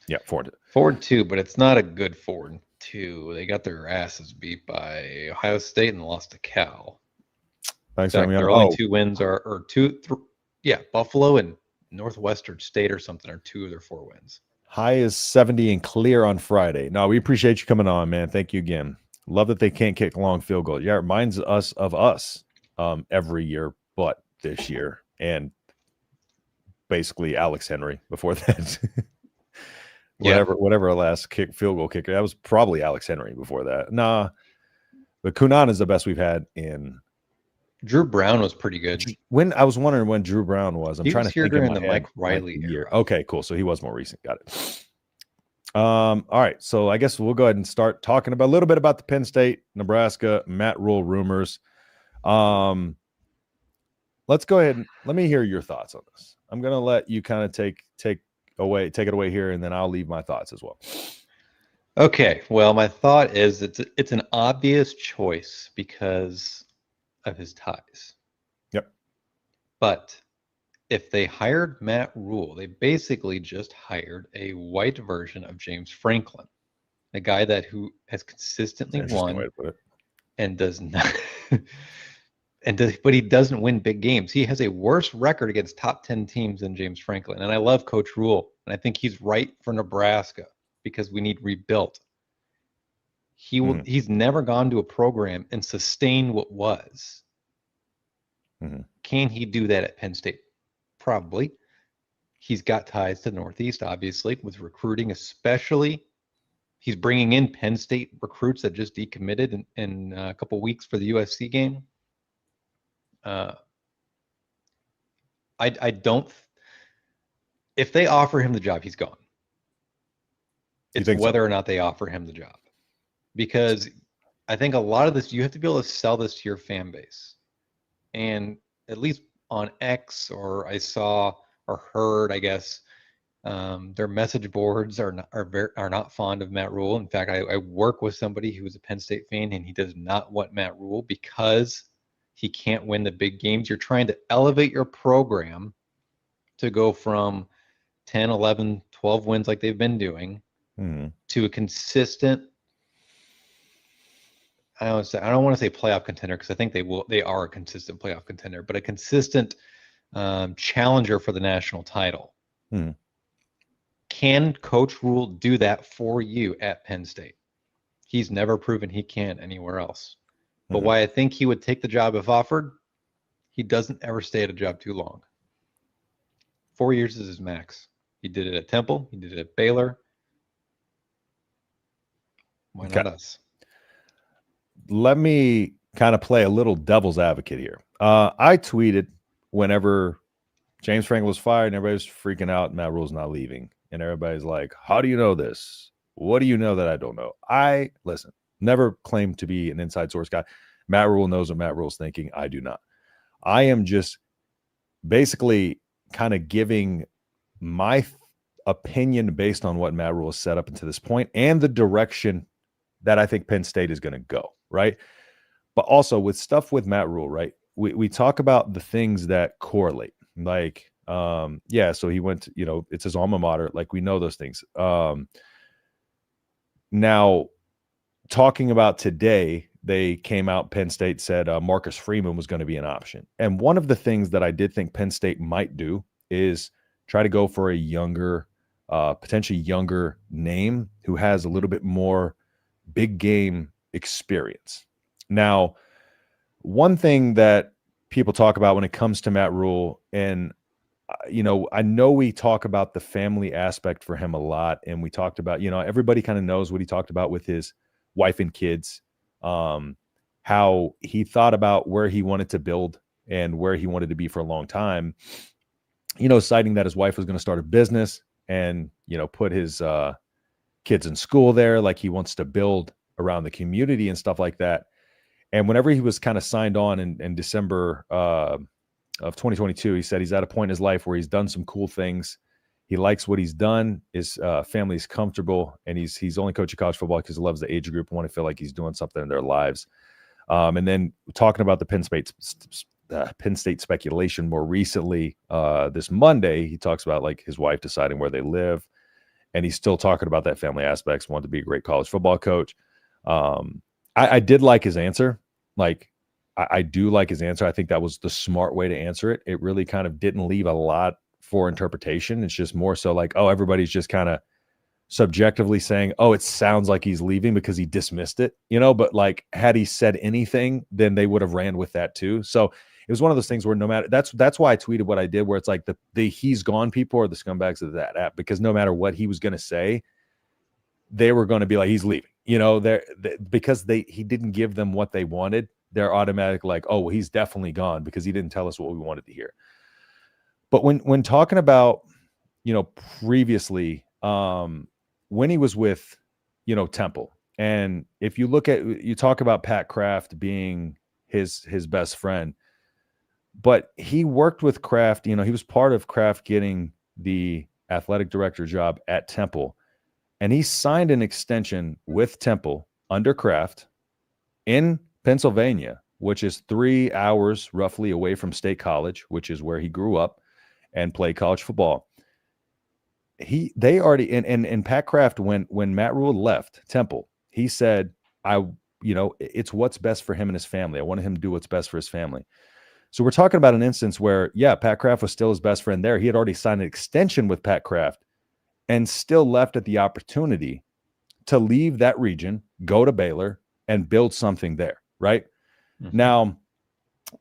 Yeah, 4-2. 4-2, but it's not a good 4-2. They got their asses beat by Ohio State and lost to Cal. Thanks for having me on. Their only 2 wins are Buffalo and Northwestern State or something are 2 of their 4 wins. High is 70 and clear on Friday. No, we appreciate you coming on, man. Thank you again. Love that they can't kick long field goals. Yeah, it reminds us of us every year, but this year. And basically Alex Henry before that. Whatever our last field goal kicker. That was probably Alex Henry before that. Nah, but Kunan is the best we've had in. Drew Brown was pretty good. When I was wondering when Drew Brown was. He trying was to here think during in the my Mike head, Riley year. era. Okay, cool. So he was more recent. Got it. All right. So I guess we'll go ahead and start talking about a little bit about the Penn State, Nebraska, Matt Rhule rumors. Let's go ahead and let me hear your thoughts on this. I'm gonna let you kind of take it away here, and then I'll leave my thoughts as well. Okay. Well, my thought is it's an obvious choice because of his ties. Yep. But if they hired Matt Rhule, they basically just hired a white version of James Franklin, a guy who has consistently won and does not, but he doesn't win big games. He has a worse record against top 10 teams than James Franklin. And I love Coach Rhule, and I think he's right for Nebraska because we need rebuilt. He's never gone to a program and sustained what was. Mm-hmm. Can he do that at Penn State? Probably. He's got ties to the Northeast, obviously, with recruiting, especially. He's bringing in Penn State recruits that just decommitted in a couple weeks for the USC game. I don't. If they offer him the job, he's gone. It's whether or not they offer him the job, because I think a lot of this you have to be able to sell this to your fan base, and at least on X or I saw or heard, I guess, their message boards are not fond of Matt Rhule. In fact, I work with somebody who is a Penn State fan, and he does not want Matt Rhule because he can't win the big games. You're trying to elevate your program to go from 10, 11, 12 wins like they've been doing to a consistent, I don't want to say playoff contender because I think they are a consistent playoff contender, but a consistent challenger for the national title. Can Coach Rhule do that for you at Penn State? He's never proven he can anywhere else. But why I think he would take the job if offered, he doesn't ever stay at a job too long. 4 years is his max. He did it at Temple. He did it at Baylor. Why not us? Let me kind of play a little devil's advocate here. I tweeted whenever James Franklin was fired and everybody was freaking out, Matt Rhule's not leaving. And everybody's like, how do you know this? What do you know that I don't know? Listen, never claimed to be an inside source guy. Matt Rhule knows what Matt Rhule's thinking. I do not. I am just basically kind of giving my opinion based on what Matt Rhule has set up until this point and the direction that I think Penn State is going to go, right? But also with stuff with Matt Rhule, right? We talk about the things that correlate, like, so he went to, it's his alma mater. Like, we know those things. Now, talking about today, they came out, Penn State said Marcus Freeman was going to be an option. And one of the things that I did think Penn State might do is try to go for a younger, potentially younger name who has a little bit more big game experience. Now, One thing that people talk about when it comes to Matt Rhule, and I know we talk about the family aspect for him a lot, and we talked about, everybody kind of knows what he talked about with his wife and kids, how he thought about where he wanted to build and where he wanted to be for a long time, citing that his wife was going to start a business and, put his kids in school there. Like he wants to build around the community and stuff like that. And whenever he was kind of signed on in December of 2022, he said he's at a point in his life where he's done some cool things. He likes what he's done. His family's comfortable, and he's only coaching college football because he loves the age group and want to feel like he's doing something in their lives. And then talking about the Penn State speculation more recently, this Monday, he talks about like his wife deciding where they live, and he's still talking about that family aspects, wanted to be a great college football coach. I did like his answer. Like, I do like his answer. I think that was the smart way to answer it. It really kind of didn't leave a lot for interpretation. It's just more so like, oh, everybody's just kind of subjectively saying, oh, it sounds like he's leaving because he dismissed it, but like had he said anything, then they would have ran with that too. So it was one of those things where no matter, that's why I tweeted what I did, where it's like the he's gone people are the scumbags of that app, because no matter what he was going to say, they were going to be like, he's leaving, because he didn't give them what they wanted. They're automatic like, oh, well, he's definitely gone because he didn't tell us what we wanted to hear. But when talking about, previously, when he was with, Temple, and if you talk about Pat Kraft being his best friend, but he worked with Kraft, he was part of Kraft getting the athletic director job at Temple, and he signed an extension with Temple under Kraft in Pennsylvania, which is 3 hours roughly away from State College, which is where he grew up and played college football. They already and Pat Kraft, when Matt Rhule left Temple, he said, it's what's best for him and his family. I wanted him to do what's best for his family. So we're talking about an instance where, yeah, Pat Kraft was still his best friend there. He had already signed an extension with Pat Kraft and still left at the opportunity to leave that region, go to Baylor, and build something there, right? Mm-hmm. Now,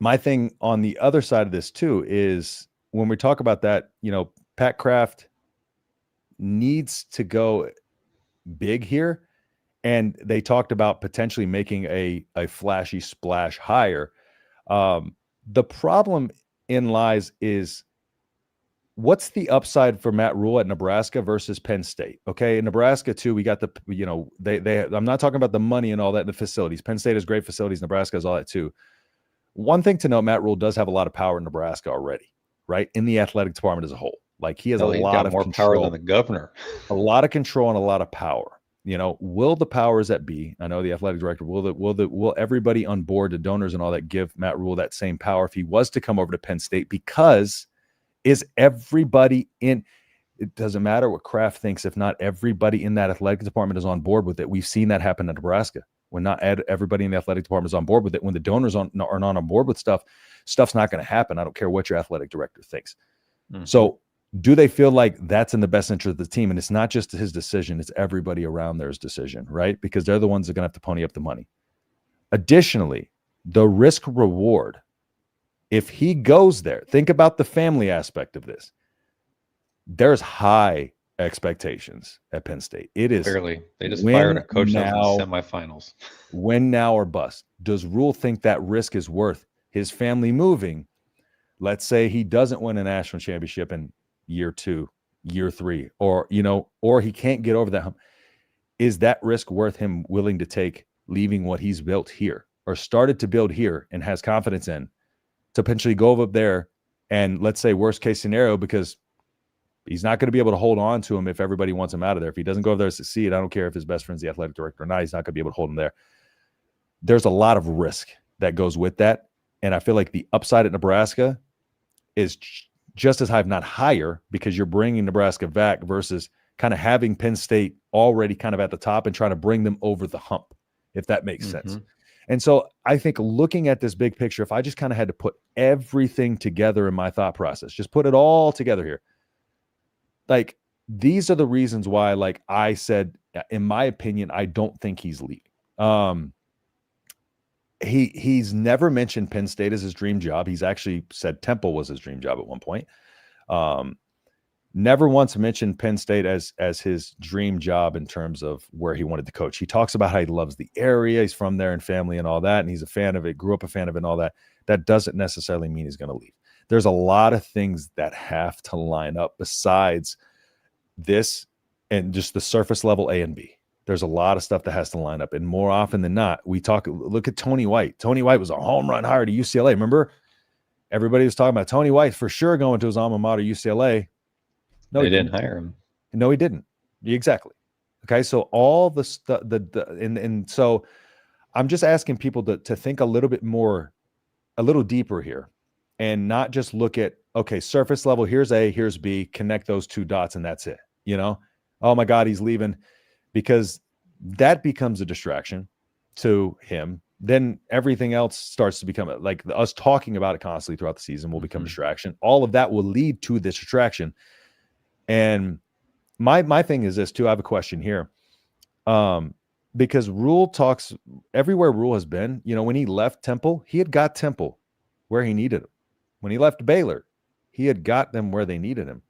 my thing on the other side of this too is when we talk about that, Pat Kraft needs to go big here, and they talked about potentially making a flashy splash hire. The problem lies is, what's the upside for Matt Rhule at Nebraska versus Penn State? Okay, in Nebraska too, we got I'm not talking about the money and all that in the facilities. Penn State has great facilities. Nebraska has all that too. One thing to note, Matt Rhule does have a lot of power in Nebraska already, right? In the athletic department as a whole. Like he has a lot of more control, power than the governor. A lot of control and a lot of power. Will the powers that be, I know the athletic director, will everybody on board, the donors and all that, give Matt Rhule that same power if he was to come over to Penn State? Because is everybody in, it doesn't matter what Kraft thinks, if not everybody in that athletic department is on board with it. We've seen that happen in Nebraska. When not everybody in the athletic department is on board with it, when the donors are not on board with stuff's not going to happen. I don't care what your athletic director thinks. Mm-hmm. So do they feel like that's in the best interest of the team? And it's not just his decision, it's everybody around their's decision, right? Because they're the ones that are going to have to pony up the money. Additionally, the risk reward, if he goes there, think about the family aspect of this. There's high expectations at Penn State. It is clearly they just fired a coach that was in the semifinals. Win now or bust. Does Rhule think that risk is worth his family moving? Let's say he doesn't win a national championship in year 2, year 3, or he can't get over that hump. Is that risk worth him willing to take, leaving what he's built here or started to build here and has confidence in, to potentially go up there and, let's say worst case scenario, because he's not going to be able to hold on to him if everybody wants him out of there. If he doesn't go over there to succeed, I don't care if his best friend's the athletic director or not, he's not going to be able to hold him there. There's a lot of risk that goes with that. And I feel like the upside at Nebraska is just as high, if not higher, because you're bringing Nebraska back versus kind of having Penn State already kind of at the top and trying to bring them over the hump, if that makes sense. And so I think looking at this big picture, if I just kind of had to put everything together in my thought process, just put it all together here, like these are the reasons why, like I said, in my opinion, I don't think he's leaving. he's never mentioned Penn State as his dream job. He's actually said Temple was his dream job at one point. Never once mentioned Penn State as his dream job in terms of where he wanted to coach. He talks about how he loves the area, he's from there and family and all that, and he's a fan of it, grew up a fan of it and all that. That doesn't necessarily mean he's going to leave. There's a lot of things that have to line up besides this and just the surface level A and B. There's a lot of stuff that has to line up. And more often than not, look at Tony White. Tony White was a home run hire to UCLA. Remember? Everybody was talking about Tony White for sure going to his alma mater, UCLA. No, they didn't hire him. No, he didn't. Exactly. Okay. So all the stuff, and so I'm just asking people to think a little bit more, a little deeper here, and not just look at, okay, surface level, here's A, here's B, connect those two dots, and that's it. Oh my God, he's leaving, because that becomes a distraction to him. Then everything else starts to become like us talking about it constantly throughout the season will become distraction. All of that will lead to this distraction. And my thing is this too. I have a question here. Because Rhule talks everywhere Rhule has been, when he left Temple, he had got Temple where he needed him. When he left Baylor, he had got them where they needed him.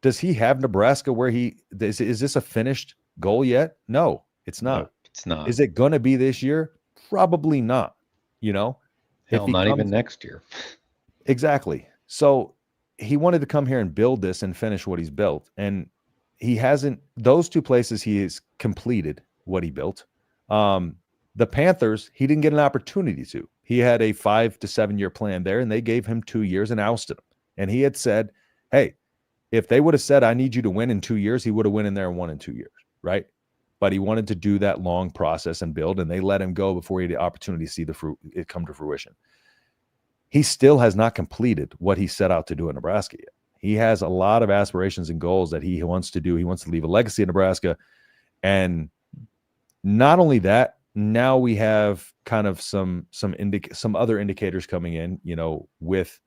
Does he have Nebraska where is this a finished goal yet? No, it's not. No, it's not. Is it going to be this year? Probably not. Hell, not even next year. Exactly. So he wanted to come here and build this and finish what he's built. And he hasn't, those two places he has completed what he built. The Panthers, he didn't get an opportunity to. He had a 5 to 7 year plan there, and they gave him 2 years and ousted him. And he had said, hey, if they would have said, I need you to win in 2 years, he would have went in there and won in 2 years, right? But he wanted to do that long process and build, and they let him go before he had the opportunity to see it come to fruition. He still has not completed what he set out to do in Nebraska yet. He has a lot of aspirations and goals that he wants to do. He wants to leave a legacy in Nebraska. And not only that, now we have kind of some other indicators coming in, with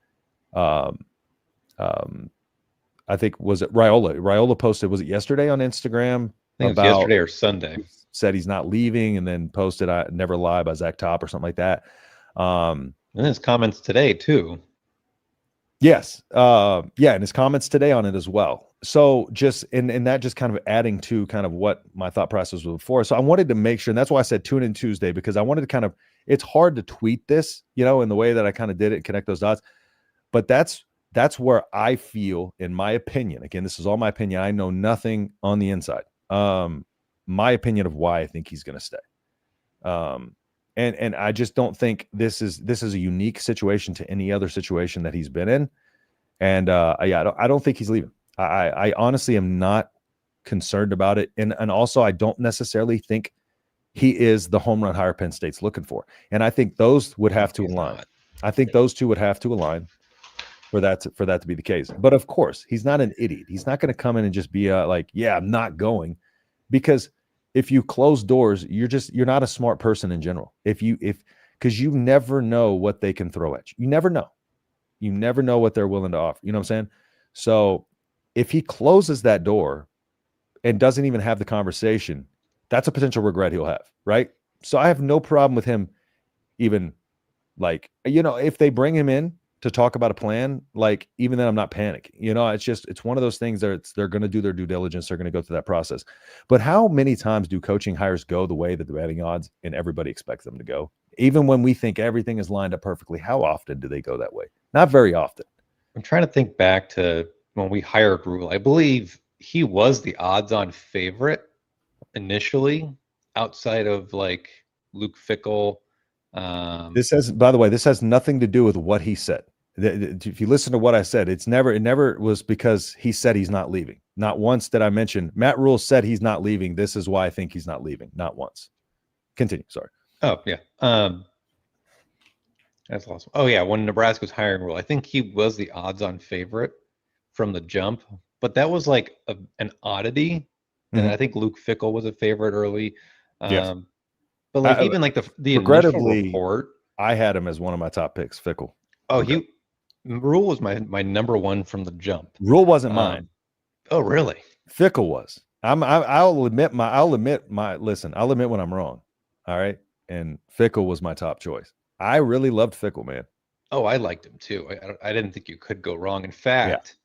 I think, was it Rhule? Rhule posted, was it yesterday on Instagram? I think it was yesterday or Sunday. Said he's not leaving, and then posted I Never Lie by Zach Top or something like that. And his comments today too. Yes. And his comments today on it as well. So just and that just kind of adding to kind of what my thought process was before. So I wanted to make sure, and that's why I said tune in Tuesday, because I wanted to kind of, it's hard to tweet this, in the way that I kind of did it and connect those dots. But that's where I feel, in my opinion, again, this is all my opinion, I know nothing on the inside. My opinion of why I think he's going to stay. And I just don't think this is a unique situation to any other situation that he's been in. And I don't think he's leaving. I honestly am not concerned about it. And also I don't necessarily think he is the home run hire Penn State's looking for. And I think those would have to align. I think those two would have to align for that to be the case. But of course, he's not an idiot. He's not going to come in and just be like, yeah, I'm not going, because if you close doors, you're not a smart person in general. Because you never know what they can throw at you. You never know. You never know what they're willing to offer. You know what I'm saying? So if he closes that door and doesn't even have the conversation, that's a potential regret he'll have, right? So I have no problem with him even, like, if they bring him in to talk about a plan, like, even then I'm not panicking. It's one of those things that they're going to do their due diligence. They're going to go through that process. But how many times do coaching hires go the way that the betting odds and everybody expects them to go? Even when we think everything is lined up perfectly, how often do they go that way? Not very often. I'm trying to think back to when we hired Rhule. I believe he was the odds-on favorite initially, outside of like Luke Fickell. By the way, this has nothing to do with what he said. If you listen to what I said, it never was because he said he's not leaving. Not once did I mention Matt Rhule said he's not leaving. This is why I think he's not leaving. Not once. Continue. Sorry. Oh yeah. That's awesome. Oh yeah. When Nebraska was hiring Rhule, I think he was the odds-on favorite from the jump, but that was like an oddity. And I think Luke Fickell was a favorite early. Yes. But like even like the regrettably, initial report, I had him as one of my top picks. Fickell. Oh, Rhule was my number one from the jump. Rhule wasn't mine. Oh, really? Fickell was. I'll admit when I'm wrong. All right. and Fickle was my top choice. I really loved Fickle, man. Oh, I liked him too. I didn't think you could go wrong. In fact,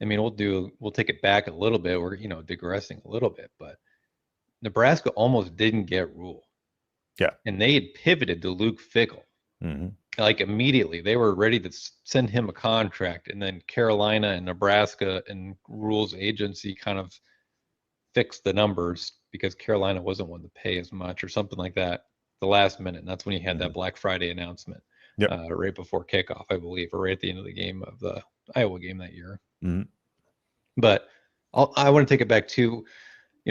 I mean, we'll take it back a little bit. We're digressing a little bit, but Nebraska almost didn't get Rhule. Yeah, and they had pivoted to Luke Fickle. Like immediately, they were ready to send him a contract, and then Carolina and Nebraska and Rhule's agency kind of fixed the numbers because Carolina wasn't willing to pay as much or something like that. The last minute, and that's when he had that Black Friday announcement. Right before kickoff, I believe, or right at the end of the game of the Iowa game that year. But I want to take it back to,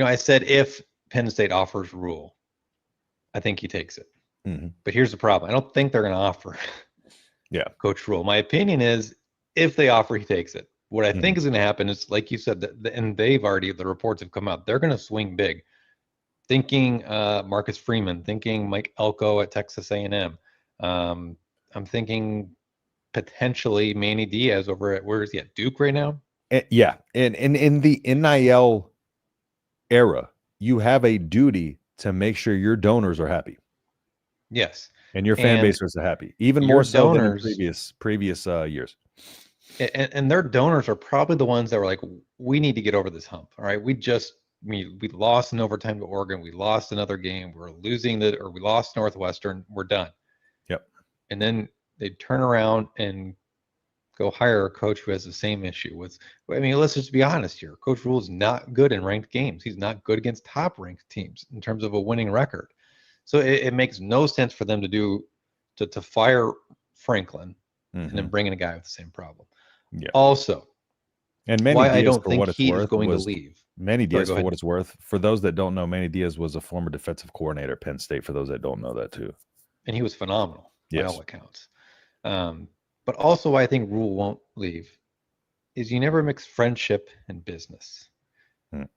I said if Penn State offers Rhule, I think he takes it. But here's the problem. I don't think they're going to offer Coach Rhule. My opinion is if they offer, he takes it. What I think is going to happen is, like you said, and the reports have come out, they're going to swing big. Thinking Marcus Freeman, thinking Mike Elko at Texas A&M. I'm thinking potentially Manny Diaz over at, where is he at, Duke right now? And in the NIL era, you have a duty to make sure your donors are happy. Yes. And your fan base is happy, even more so than in previous years. And their donors are probably the ones that were like, we need to get over this hump. All right. We lost in overtime to Oregon. We lost another game. We're losing we lost Northwestern. We're done. Yep. And then they turn around and go hire a coach who has the same issue with, let's just be honest here. Coach Rhule is not good in ranked games. He's not good against top ranked teams in terms of a winning record. So it makes no sense for them to fire Franklin and then bring in a guy with the same problem. Yeah. Also, and Manny Diaz, I don't think he's going to leave. Manny Diaz, for what it's worth, for those that don't know, Manny Diaz was a former defensive coordinator at Penn State. For those that don't know that too, and he was phenomenal by all accounts. But also, why I think Rhule won't leave is you never mix friendship and business.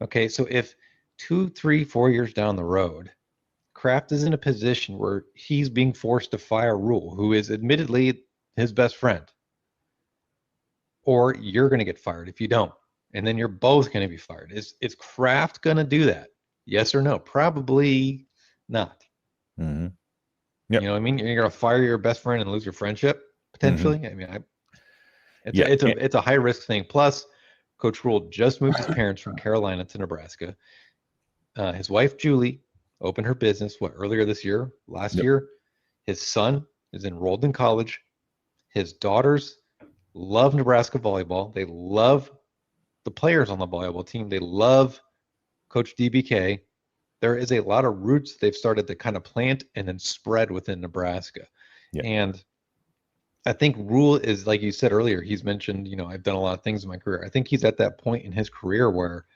Okay, so if 2, 3, 4 years down the road, Kraft is in a position where he's being forced to fire Rhule, who is admittedly his best friend, or you're going to get fired if you don't, and then you're both going to be fired. Is Kraft going to do that? Yes or no? Probably not. Yep. You know what I mean? You're going to fire your best friend and lose your friendship potentially. It's a high risk thing. Plus, Coach Rhule just moved his parents from Carolina to Nebraska. His wife Julie opened her business earlier this year, last year. His son is enrolled in college. His daughters love Nebraska volleyball. They love the players on the volleyball team. They love Coach DBK. There is a lot of roots they've started to kind of plant and then spread within Nebraska. And I think Rhule is, like you said earlier, he's mentioned, I've done a lot of things in my career. I think he's at that point in his career where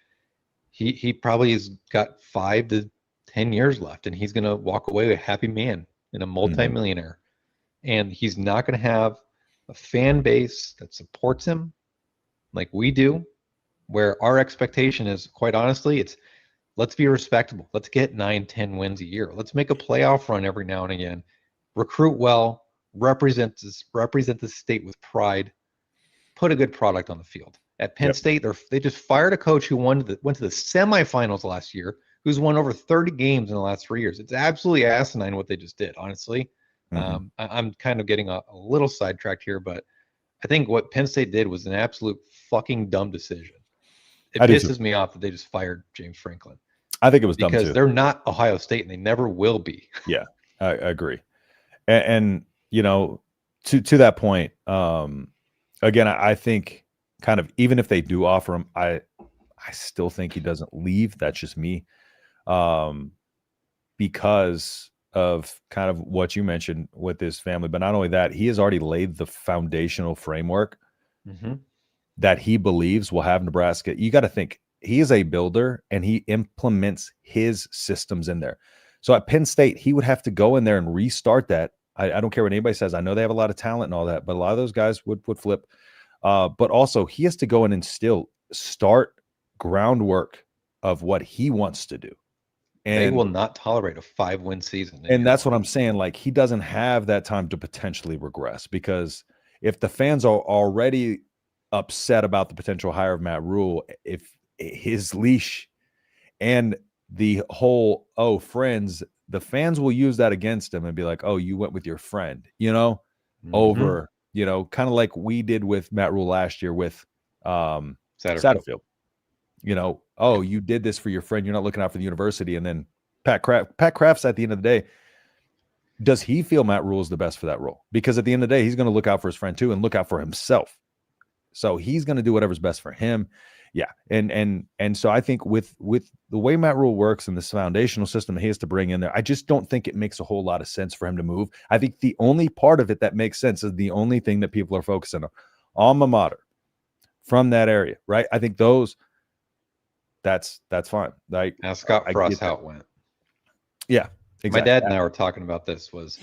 he probably has got 5 to 10 years left, and he's going to walk away a happy man and a multimillionaire. And he's not going to have a fan base that supports him like we do, where our expectation is, quite honestly, let's be respectable. Let's get 9, 10 wins a year. Let's make a playoff run every now and again. Recruit well, represent the state with pride, put a good product on the field. At Penn State, they just fired a coach who went to the semifinals last year, who's won over 30 games in the last 3 years. It's absolutely asinine what they just did, honestly. I'm kind of getting a little sidetracked here, but I think what Penn State did was an absolute fucking dumb decision. It pisses me off that they just fired James Franklin. I think it was dumb too. Because they're not Ohio State, and they never will be. Yeah, I agree. And to that point, again, I think kind of, even if they do offer him, I still think he doesn't leave. That's just me. Because of kind of what you mentioned with his family, but not only that, he has already laid the foundational framework that he believes will have Nebraska. You got to think, he is a builder and he implements his systems in there. So at Penn State, he would have to go in there and restart that. I don't care what anybody says. I know they have a lot of talent and all that, but a lot of those guys would flip. But also he has to go in and still start groundwork of what he wants to do. And they will not tolerate a 5-win season. And that's what I'm saying. Like, he doesn't have that time to potentially regress, because if the fans are already upset about the potential hire of Matt Rhule, if his leash and the whole, friends, the fans will use that against him and be like, oh, you went with your friend, Mhm. over, kind of like we did with Matt Rhule last year with Satterfield. Oh, you did this for your friend. You're not looking out for the university. And then Pat Kraft's at the end of the day, does he feel Matt Rhule is the best for that role? Because at the end of the day, he's going to look out for his friend too and look out for himself. So he's going to do whatever's best for him. Yeah. And so I think with the way Matt Rhule works and this foundational system he has to bring in there, I just don't think it makes a whole lot of sense for him to move. I think the only part of it that makes sense is the only thing that people are focusing on, alma mater from that area, right? I think that's fine. Like, Ask Scott Frost how it went. Yeah, exactly. My dad and I were talking about this. Was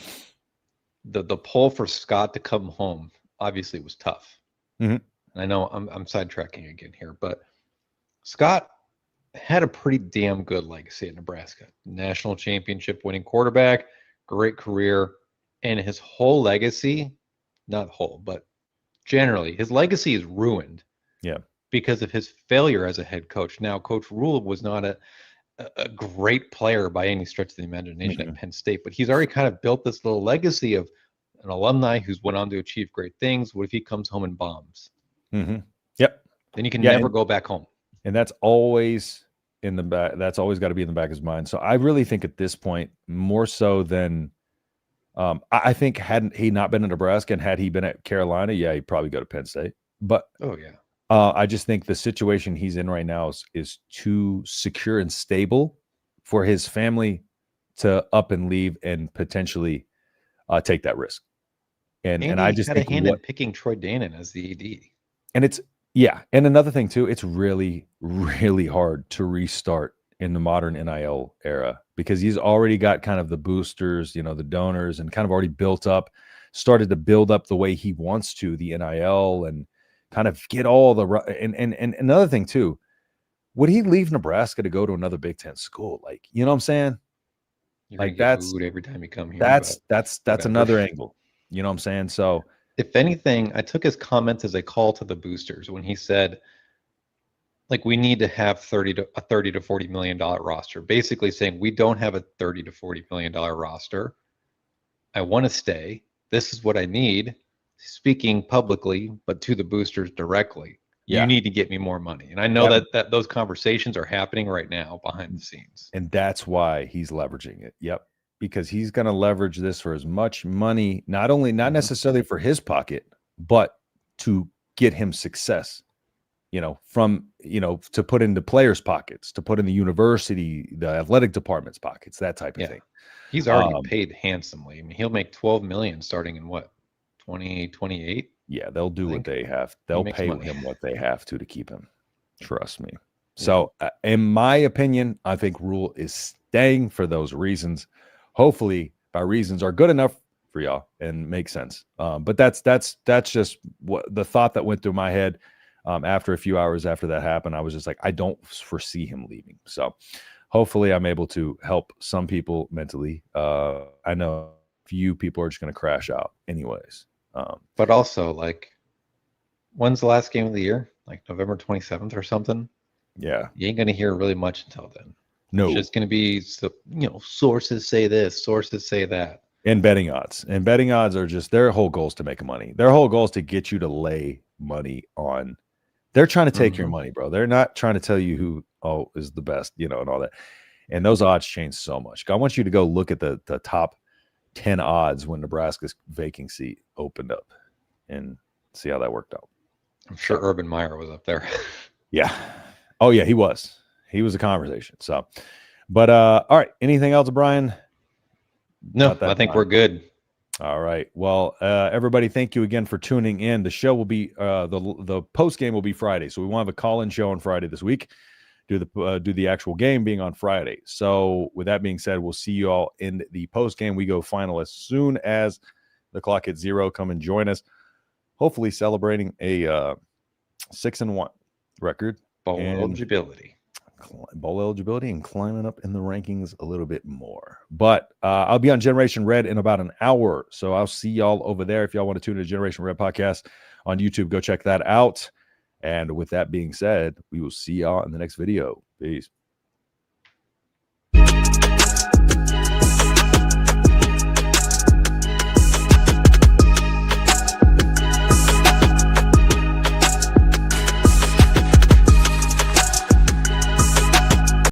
the pull for Scott to come home obviously was tough. Mm-hmm. And I know I'm sidetracking again here, but Scott had a pretty damn good legacy at Nebraska. National championship winning quarterback, great career, and his whole legacy, not whole, but generally, his legacy is ruined. Yeah. Because of his failure as a head coach. Now, Coach Rhule was not a great player by any stretch of the imagination at Penn State, but he's already kind of built this little legacy of an alumni who's went on to achieve great things. What if he comes home and bombs? Mm-hmm. Yep. Then you can never go back home. And that's always in the back. That's always got to be in the back of his mind. So I really think at this point, more so than I think hadn't he not been in Nebraska and had he been at Carolina, yeah, he'd probably go to Penn State. But I just think the situation he's in right now is too secure and stable for his family to up and leave and potentially take that risk. And I just had think a hand in picking Troy Danon as the AD. And and another thing too, it's really, really hard to restart in the modern NIL era because he's already got kind of the boosters, the donors, and kind of already started to build up the way he wants to, the NIL, and kind of get all the and another thing too, would he leave Nebraska to go to another Big Ten school? Like, you know what I'm saying? You're like that's every time you come here. That's another angle. You know what I'm saying? So if anything, I took his comments as a call to the boosters when he said, like, we need to have a $30 to $40 million roster, basically saying we don't have a $30 to $40 million roster. I want to stay. This is what I need. Speaking publicly, but to the boosters directly. Yeah. You need to get me more money. And I know that those conversations are happening right now behind the scenes. And that's why he's leveraging it. Yep. Because he's going to leverage this for as much money, not necessarily for his pocket, but to get him success, to put into players' pockets, to put in the university, the athletic department's pockets, that type of thing. He's already paid handsomely. I mean, he'll make $12 million starting in what, 2028? Yeah, they'll do what they have. They'll pay him what they have to keep him. Trust me. So, in my opinion, I think Rhule is staying for those reasons. Hopefully, my reasons are good enough for y'all and make sense. But that's just what the thought that went through my head after a few hours after that happened. I was just like, I don't foresee him leaving. So, hopefully, I'm able to help some people mentally. I know a few people are just going to crash out, anyways. But also, like, when's the last game of the year? Like November 27th or something? Yeah. You ain't going to hear really much until then. No. It's just going to be, sources say this, sources say that. And betting odds. And betting odds are just, their whole goal is to make money. Their whole goal is to get you to lay money on. They're trying to take your money, bro. They're not trying to tell you who is the best, and all that. And those odds change so much. I want you to go look at the top 10 odds when Nebraska's vacancy opened up and see how that worked out. I'm sure Urban Meyer was up there. Yeah. Oh yeah, he was a conversation. So, but all right. Anything else, Brian? No, I think we're good. All right. Well, everybody, thank you again for tuning in. The show will be the post game will be Friday, so we want to have a call-in show on Friday this week. Do the actual game being on Friday. So, with that being said, we'll see you all in the post game. We go final as soon as the clock hits 0. Come and join us. Hopefully, celebrating a 6-1 record. Bowl eligibility And climbing up in the rankings a little bit more. But I'll be on Generation Red in about an hour. So I'll see y'all over there. If y'all want to tune in to Generation Red podcast on YouTube, go check that out. And with that being said, we will see y'all in the next video. Peace.